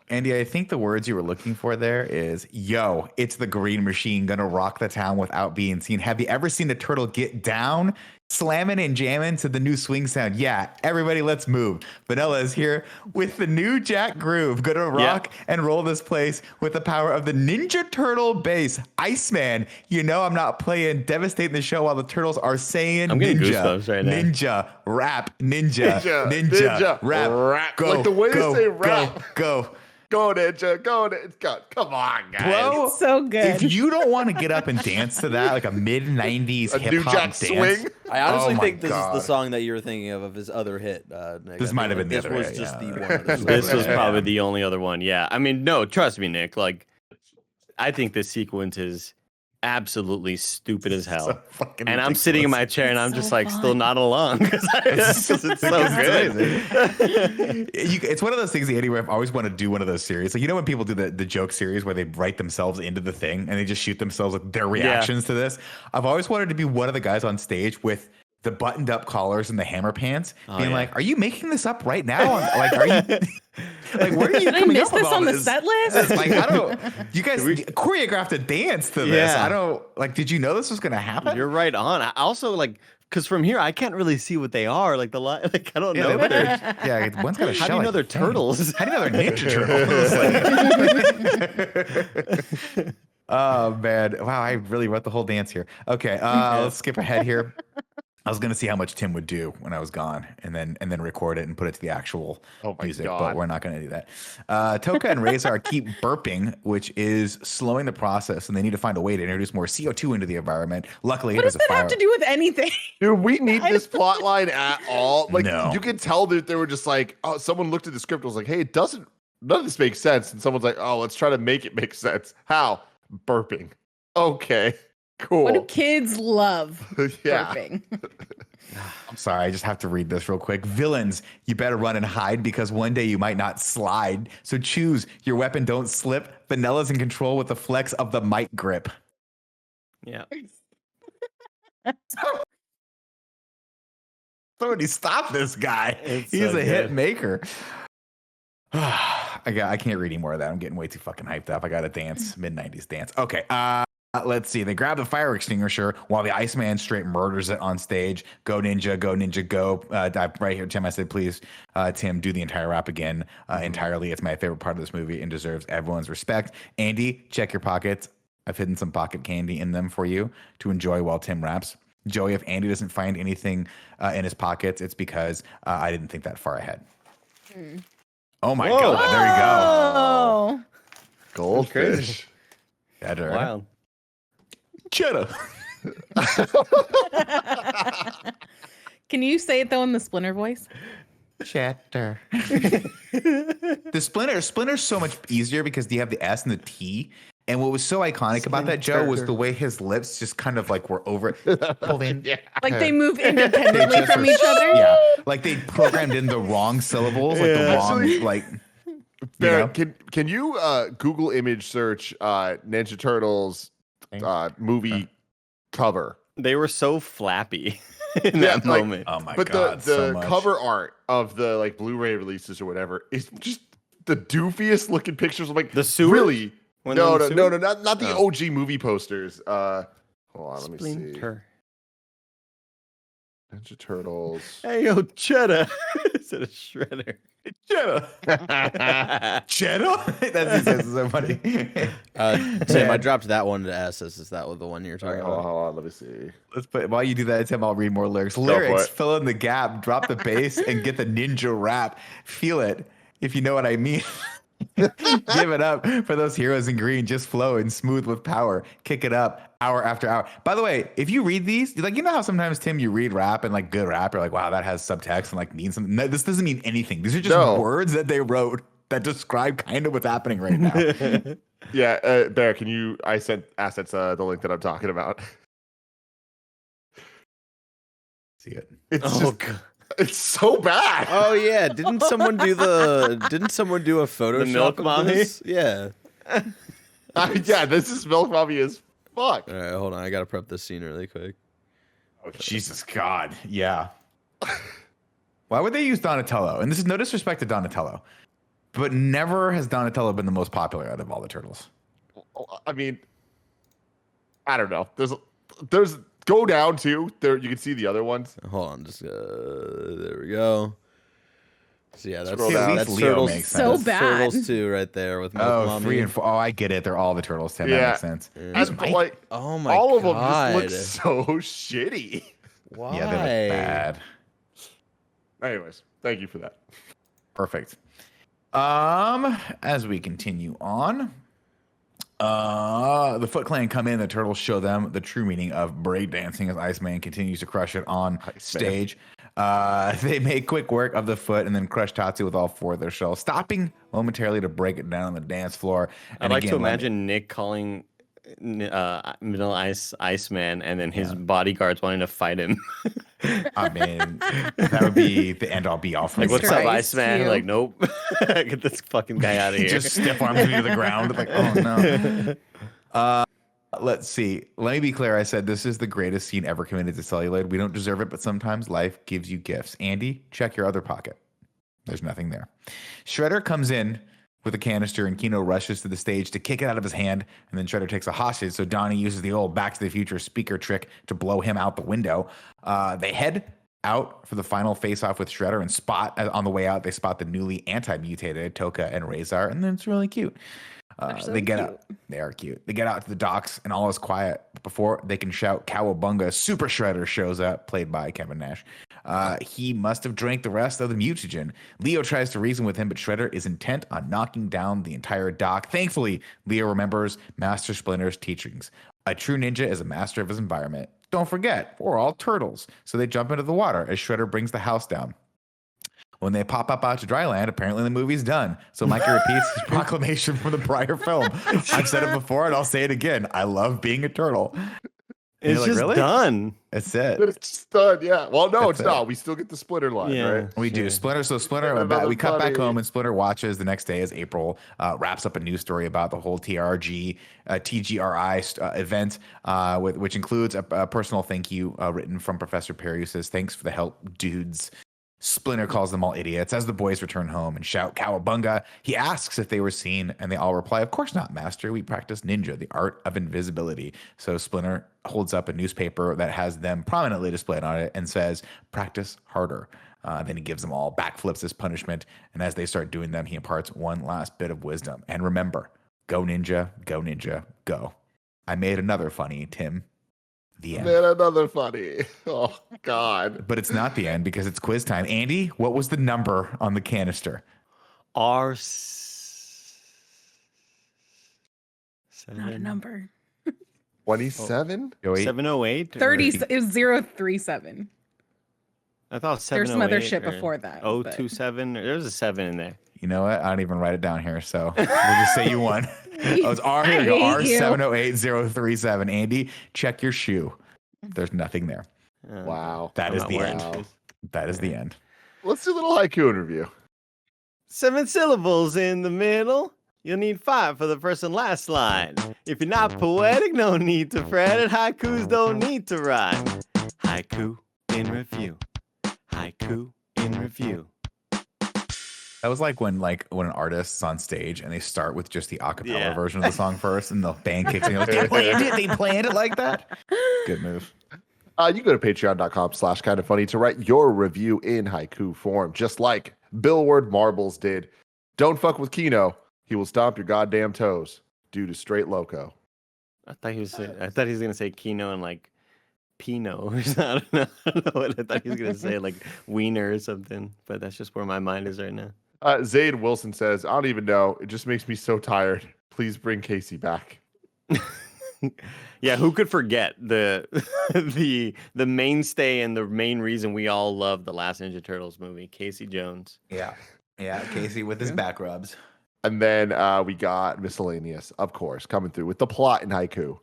Andy, I think the words you were looking for there is, yo, it's the Green Machine gonna rock the town without being seen. Have you ever seen the turtle get down, slamming and jamming to the new swing sound? Yeah, everybody, let's move. Vanilla is here with the new Jack Groove, gonna rock and roll this place with the power of the Ninja Turtle bass. Iceman, I'm not playing, devastating the show while the turtles are saying I'm getting ninja, goosebumps right now. ninja, rap, ninja, rap. Go, like the way go, they say rap. Go. Go Ninja, go Ninja. Go. Come on, guys. Bro, It's so good. if you don't want to get up and dance to that, like a mid-90s A hip New hop Jack dance. swing. I honestly Oh my think this is the God. song that you were thinking of his other hit. Nick. This I might feel have been the this other was hit, just yeah. the one. That This was Yeah. probably the only other one. Yeah. I mean, no, trust me, Nick. Like, I think this sequence is absolutely stupid as hell. So fucking And I'm sitting in my chair and I'm so just like fun. still not along because it's so good. It's one of those things, Andy, where I've always wanted to do one of those series. Like, when people do the joke series where they write themselves into the thing and they just shoot themselves with their reactions to this. I've always wanted to be one of the guys on stage with the buttoned up collars and the hammer pants, being yeah. like, "Are you making this up right now? Like, are you like, where are you Did I coming miss up with this all on the this?" set list? It's like, I don't. You guys choreographed a dance to this. Yeah. I don't like. Did you know this was going to happen? You're right on. I also like because from here I can't really see what they are. Like like I don't know. Yeah, if they're- yeah, one's got a How shell. do you know like they're a thing. turtles? How do you know they're Ninja Turtles? Oh man! Wow, I really wrote the whole dance here. Okay, let's skip ahead here. I was gonna see how much Tim would do when I was gone, and then record it and put it to the actual music, God. but we're not gonna do that. Toka and Razor keep burping, which is slowing the process, and they need to find a way to introduce more CO2 into the environment. Luckily, What it does has a that fire. have to do with anything? Dude, we need this plot line at all. Like, No. you can tell that they were just like, oh, someone looked at the script and was like, hey, none of this makes sense. And someone's like, oh, let's try to make it make sense. How? Burping. Okay, cool. What do kids love? Yeah. Burping. I'm sorry, I just have to read this real quick. Villains, you better run and hide because one day you might not slide. So choose your weapon, don't slip. Vanilla's in control with the flex of the mic grip. Yeah. Somebody stop this guy. It's He's so a hit good. maker. I can't read any more of that. I'm getting way too fucking hyped up. I got to dance, mid-90s dance. Okay, let's see. They grab the fire extinguisher while the Iceman straight murders it on stage. Go Ninja, go Ninja, go. Right here, Tim, I said, please, Tim, do the entire rap again entirely. It's my favorite part of this movie and deserves everyone's respect. Andy, check your pockets. I've hidden some pocket candy in them for you to enjoy while Tim raps. Joey, if Andy doesn't find anything in his pockets, it's because I didn't think that far ahead. Oh my God, there you go. Oh. Goldfish. Better. Wow. Cheddar. Can you say it though in the Splinter voice? Cheddar. The Splinter's so much easier because you have the S and the T. And what was so iconic about that, Joe, was the way his lips just kind of like were over pulled in. Yeah. Like they move independently just from were- each other? Yeah, like they programmed in the wrong syllables, like the wrong, Actually- like. Barrett, can you Google image search Ninja Turtles movie cover? They were so flappy in that like- moment. Oh my But God, the so much. cover art of the like Blu-ray releases or whatever is just the doofiest looking pictures. I'm like, The sewer? really? When No, they're no, in the no, sewer? not the Oh. OG movie posters. Hold on, let me see. Splinter. Ninja Turtles. Hey, yo, Cheddar. Instead of Shredder. Cheddar. Cheddar? That's so funny. Tim, I dropped that one to S. Is that the one you're talking Hold about? on, let me see. Let's put while you do that, Tim, I'll read more lyrics. for Lyrics, it. fill in the gap, drop the bass, and get the ninja rap. Feel it, if you know what I mean. Give it up for those heroes in green, just flow and smooth with power. Kick it up hour after hour. By the way, if you read these, like, you know how sometimes, Tim, you read rap and like good rap, you're like, wow, that has subtext and like means something. No, this doesn't mean anything. These are just No. words that they wrote that describe kind of what's happening right now. Yeah, Bear, can you? I sent assets the link that I'm talking about. See it. It's Oh, just, God. it's so bad. Oh yeah, didn't someone do a Photoshop milk of mommy? this? Yeah. Yeah, this is milk mommy as fuck. All right, hold on. I gotta prep this scene really quick. Oh, Jesus God. Yeah. Why would they use Donatello? And this is no disrespect to Donatello, but never has Donatello been the most popular out of all the turtles. I mean, I don't know. There's go down too. There you can see the other ones. Hold on, just there we go. So yeah, that's Scroll down. that's At least Leo turtles. makes So that's bad. Turtles 2 right there with Milk Oh, Mommy. 3 and 4. Oh, I get it. They're all the turtles, Tim. That Yeah. makes sense. And, Mike? like Oh my all of them god! just look so shitty. Why? Yeah, they look bad. Anyways, thank you for that. Perfect. As we continue on, the Foot Clan come in. The turtles show them the true meaning of breakdancing as Iceman continues to crush it on stage. They make quick work of the foot and then crush Tatsu with all 4 of their shells, stopping momentarily to break it down on the dance floor. I'd like to imagine Nick calling Vanilla Iceman, and then his bodyguards wanting to fight him. I mean, that would be the end all be all for Like, me. what's up, Ice Iceman? Cube. Like, nope. Get this fucking guy out of here. Just stiff arms me to the ground. Like, oh no. Let's see. Let me be clear. I said this is the greatest scene ever committed to celluloid. We don't deserve it, but sometimes life gives you gifts. Andy, check your other pocket. There's nothing there. Shredder comes in with a canister, and Kino rushes to the stage to kick it out of his hand, and then Shredder takes a hostage, so Donnie uses the old Back to the Future speaker trick to blow him out the window. They head out for the final face-off with Shredder, and on the way out, they spot the newly anti-mutated Toka and Razor, and then it's really cute. so They get cute. out. They are cute. They get out to the docks, and all is quiet. Before they can shout Cowabunga, Super Shredder shows up, played by Kevin Nash. He must have drank the rest of the mutagen. Leo tries to reason with him, but Shredder is intent on knocking down the entire dock. Thankfully, Leo remembers Master Splinter's teachings. A true ninja is a master of his environment. Don't forget, we're all turtles. So they jump into the water as Shredder brings the house down. When they pop up out to dry land, apparently the movie's done. So Mikey repeats his proclamation from the prior film. I've said it before and I'll say it again. I love being a turtle. And It's you're like, just really? done. That's it. But it's just done, yeah. Well, no, That's it's not. We still get the Splinter line, Yeah. right? We do. Splinter. So Splinter, Another we cut back funny- home, and Splinter watches the next day as April wraps up a news story about the whole TGRI event, which includes a personal thank you written from Professor Perry, who says, "Thanks for the help, dudes." Splinter calls them all idiots as the boys return home and shout Cowabunga. He asks if they were seen, and they all reply, "Of course not, Master. We practice ninja, the art of invisibility." So Splinter holds up a newspaper that has them prominently displayed on it and says, "Practice harder." Then he gives them all backflips as punishment, and as they start doing them, he imparts one last bit of wisdom. And remember, go ninja, go ninja, go. I made another funny, Tim. The end. Man, another funny. Oh, God. But it's not the end because it's quiz time. Andy, what was the number on the canister? R. Not a Seven. number. 27? Go eight. 708? 30 is 037. I thought 708. There's some other shit or before that, but- 027. There was a 7 in there. You know what? I don't even write it down here, so we'll just say you won. Oh, it's R. Here we go. I hate you. R708037. Andy, check your shoe. There's nothing there. Wow. That I'm is not the wearing end. shoes. That is the end. Let's do a little haiku interview. 7 syllables in the middle. You'll need 5 for the first and last line. If you're not poetic, no need to fret it. Haikus don't need to rhyme. Haiku in review. Haiku in review. That was like when an artist's on stage and they start with just the a cappella Yeah. version of the song first, and the band kicks in. You're like, they planned it. They planned it like that. Good move. You go to patreon.com/kindafunny to write your review in haiku form, just like Billward Marbles did. Don't fuck with Kino. He will stomp your goddamn toes due to straight loco. I thought he was gonna say Kino and like Pinot or something. I don't know what I thought he was gonna say, like wiener or something. But that's just where my mind is right now. Zayd Wilson says, I don't even know. It just makes me so tired. Please bring Casey back. Yeah, who could forget the the mainstay and the main reason we all love the last Ninja Turtles movie, Casey Jones. Yeah. Casey with his back rubs. And then we got miscellaneous, of course, coming through with the plot in haiku.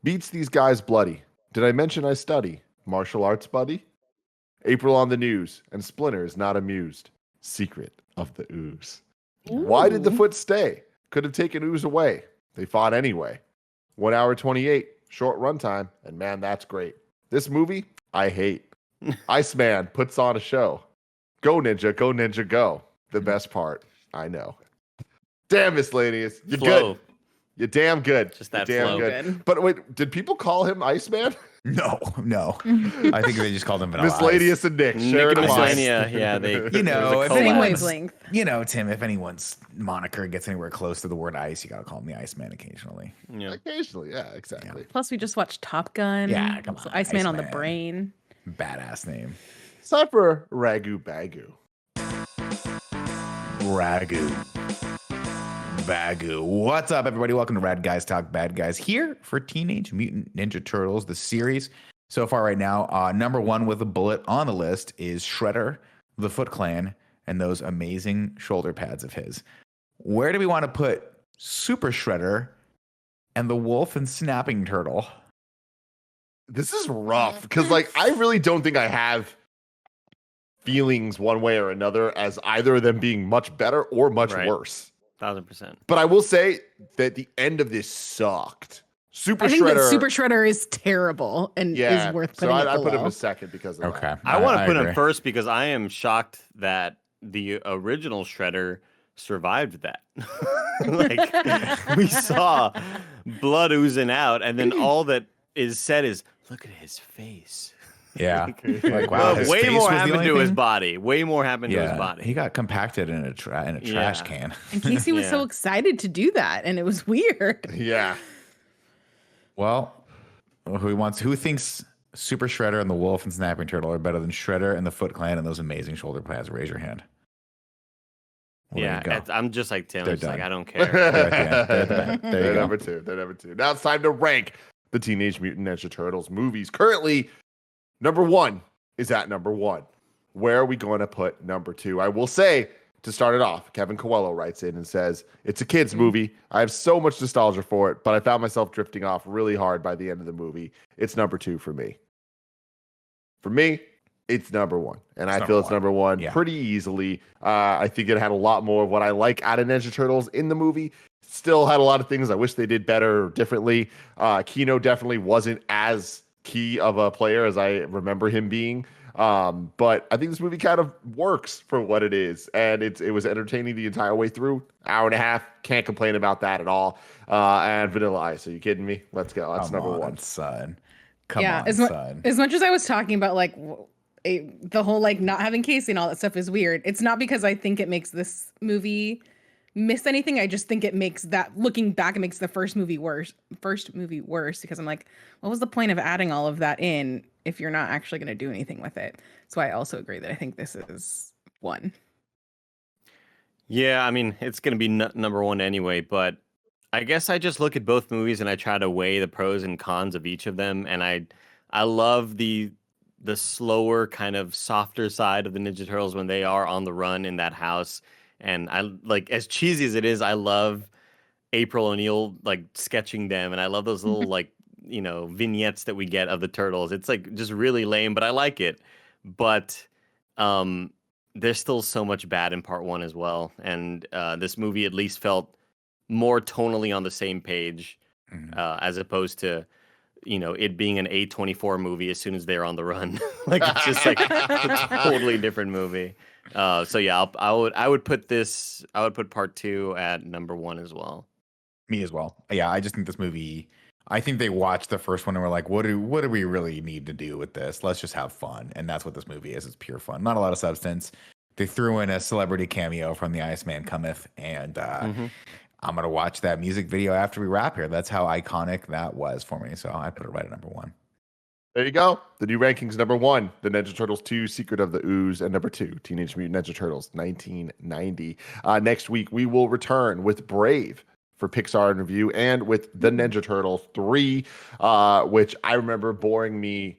Beats these guys bloody. Did I mention I study? Martial arts, buddy? April on the news, and Splinter is not amused. Secret of the Ooze. Why did the foot stay? Could have taken Ooze away. They fought anyway. 1 hour 28, short runtime, and man, that's great. This movie, I hate. Iceman puts on a show. Go Ninja, go. The best part, I know. Damn, miscellaneous. You're Flow. good. You're damn good. Just that You're damn flow. good. But wait, did people call him Iceman? No. I think they just called him Vanilla Ice. Miscellaneous and Nick. Nick Sharing and a line. Miscellanea, yeah, they You know, there's a if collab. Same anyone's- wavelength. You know, Tim, if anyone's moniker gets anywhere close to the word ice, you gotta call him the Iceman occasionally. Yeah. Occasionally, yeah, exactly. Plus, we just watched Top Gun. Yeah, come So on, Iceman on the Iceman. brain. Badass name. It's time for Ragu Bagu. Bagu. What's up, everybody? Welcome to Rad Guys Talk Bad Guys, here for Teenage Mutant Ninja Turtles, the series. So far right now, number one with a bullet on the list is Shredder, the Foot Clan, and those amazing shoulder pads of his. Where do we want to put Super Shredder and the Wolf and Snapping Turtle? This is rough because, like, I really don't think I have feelings one way or another as either of them being much better or much Right. worse. 1000%. But I will say that the end of this sucked. Super I think Shredder. that Super Shredder is terrible and yeah, is worth so putting it I put him below. a second because of Okay. that. I want to put agree. him first because I am shocked that the original Shredder survived that. Like, we saw blood oozing out, and then all that is said is, "Look at his face." Yeah. Like, wow, Well, his way face more was the happened only to his thing? body. Way more happened to his Yeah, body. he got compacted in a trash Yeah. can. And Casey was so Yeah. excited to do that, and it was weird. Yeah. Well, who thinks Super Shredder and the Wolf and Snapping Turtle are better than Shredder and the Foot Clan and those amazing shoulder pads? Raise your hand. Well, there Yeah, you go. I'm just like Tim. They're It's like done. I don't care. They're at the end. They're at the back. There you They're go. number two. They're number two. Now it's time to rank the Teenage Mutant Ninja Turtles movies. Currently, number one is at number one. Where are we going to put number two? I will say, to start it off, Kevin Coelho writes in and says, it's a kid's movie. I have so much nostalgia for it, but I found myself drifting off really hard by the end of the movie. It's number two for me. For me, it's number one. And I feel it's number one Yeah. pretty easily. I think it had a lot more of what I like out of Ninja Turtles in the movie. Still had a lot of things I wish they did better or differently. Kino definitely wasn't as key of a player as I remember him being. But I think this movie kind of works for what it is. And it was entertaining the entire way through. Hour and a half. Can't complain about that at all. And Vanilla Ice. Are you kidding me? Let's go. That's Come number on, one. son. Come yeah, on, as son. much as I was talking about like the whole like not having Casey and all that stuff is weird. It's not because I think it makes this movie miss anything. I just think it makes that, looking back, it makes the first movie worse because I'm like, what was the point of adding all of that in if you're not actually going to do anything with it? So I also agree that I think this is one. Yeah, I mean, it's going to be number one anyway, but I guess I just look at both movies and I try to weigh the pros and cons of each of them, and I love the slower, kind of softer side of the Ninja Turtles when they are on the run in that house. And I like, as cheesy as it is, I love April O'Neil like sketching them, and I love those little like, you know, vignettes that we get of the turtles. It's like just really lame, but I like it. But there's still so much bad in part one as well, and this movie at least felt more tonally on the same page, as opposed to, you know, it being an A24 movie as soon as they're on the run. Like, it's just like a totally different movie. So yeah, I would put part two at number one as well. Me as well. Yeah, I just think this movie, I think they watched the first one and were like, what do we really need to do with this? Let's just have fun. And that's what this movie is. It's pure fun. Not a lot of substance. They threw in a celebrity cameo from The Iceman Cometh, and I'm going to watch that music video after we wrap here. That's how iconic that was for me. So I put it right at number one. There you go. The new rankings: number 1, The Ninja Turtles 2: Secret of the Ooze, and number 2, Teenage Mutant Ninja Turtles 1990. Next week we will return with Brave for Pixar in review, and with The Ninja Turtles 3, which I remember boring me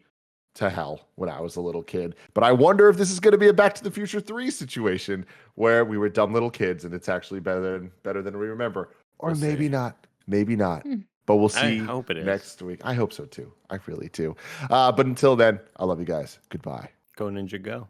to hell when I was a little kid. But I wonder if this is going to be a Back to the Future 3 situation where we were dumb little kids and it's actually better than we remember, or We'll maybe see. not. Maybe not. But we'll I see hope it is. next week. I hope so too. I really do. But until then, I love you guys. Goodbye. Go Ninja Go.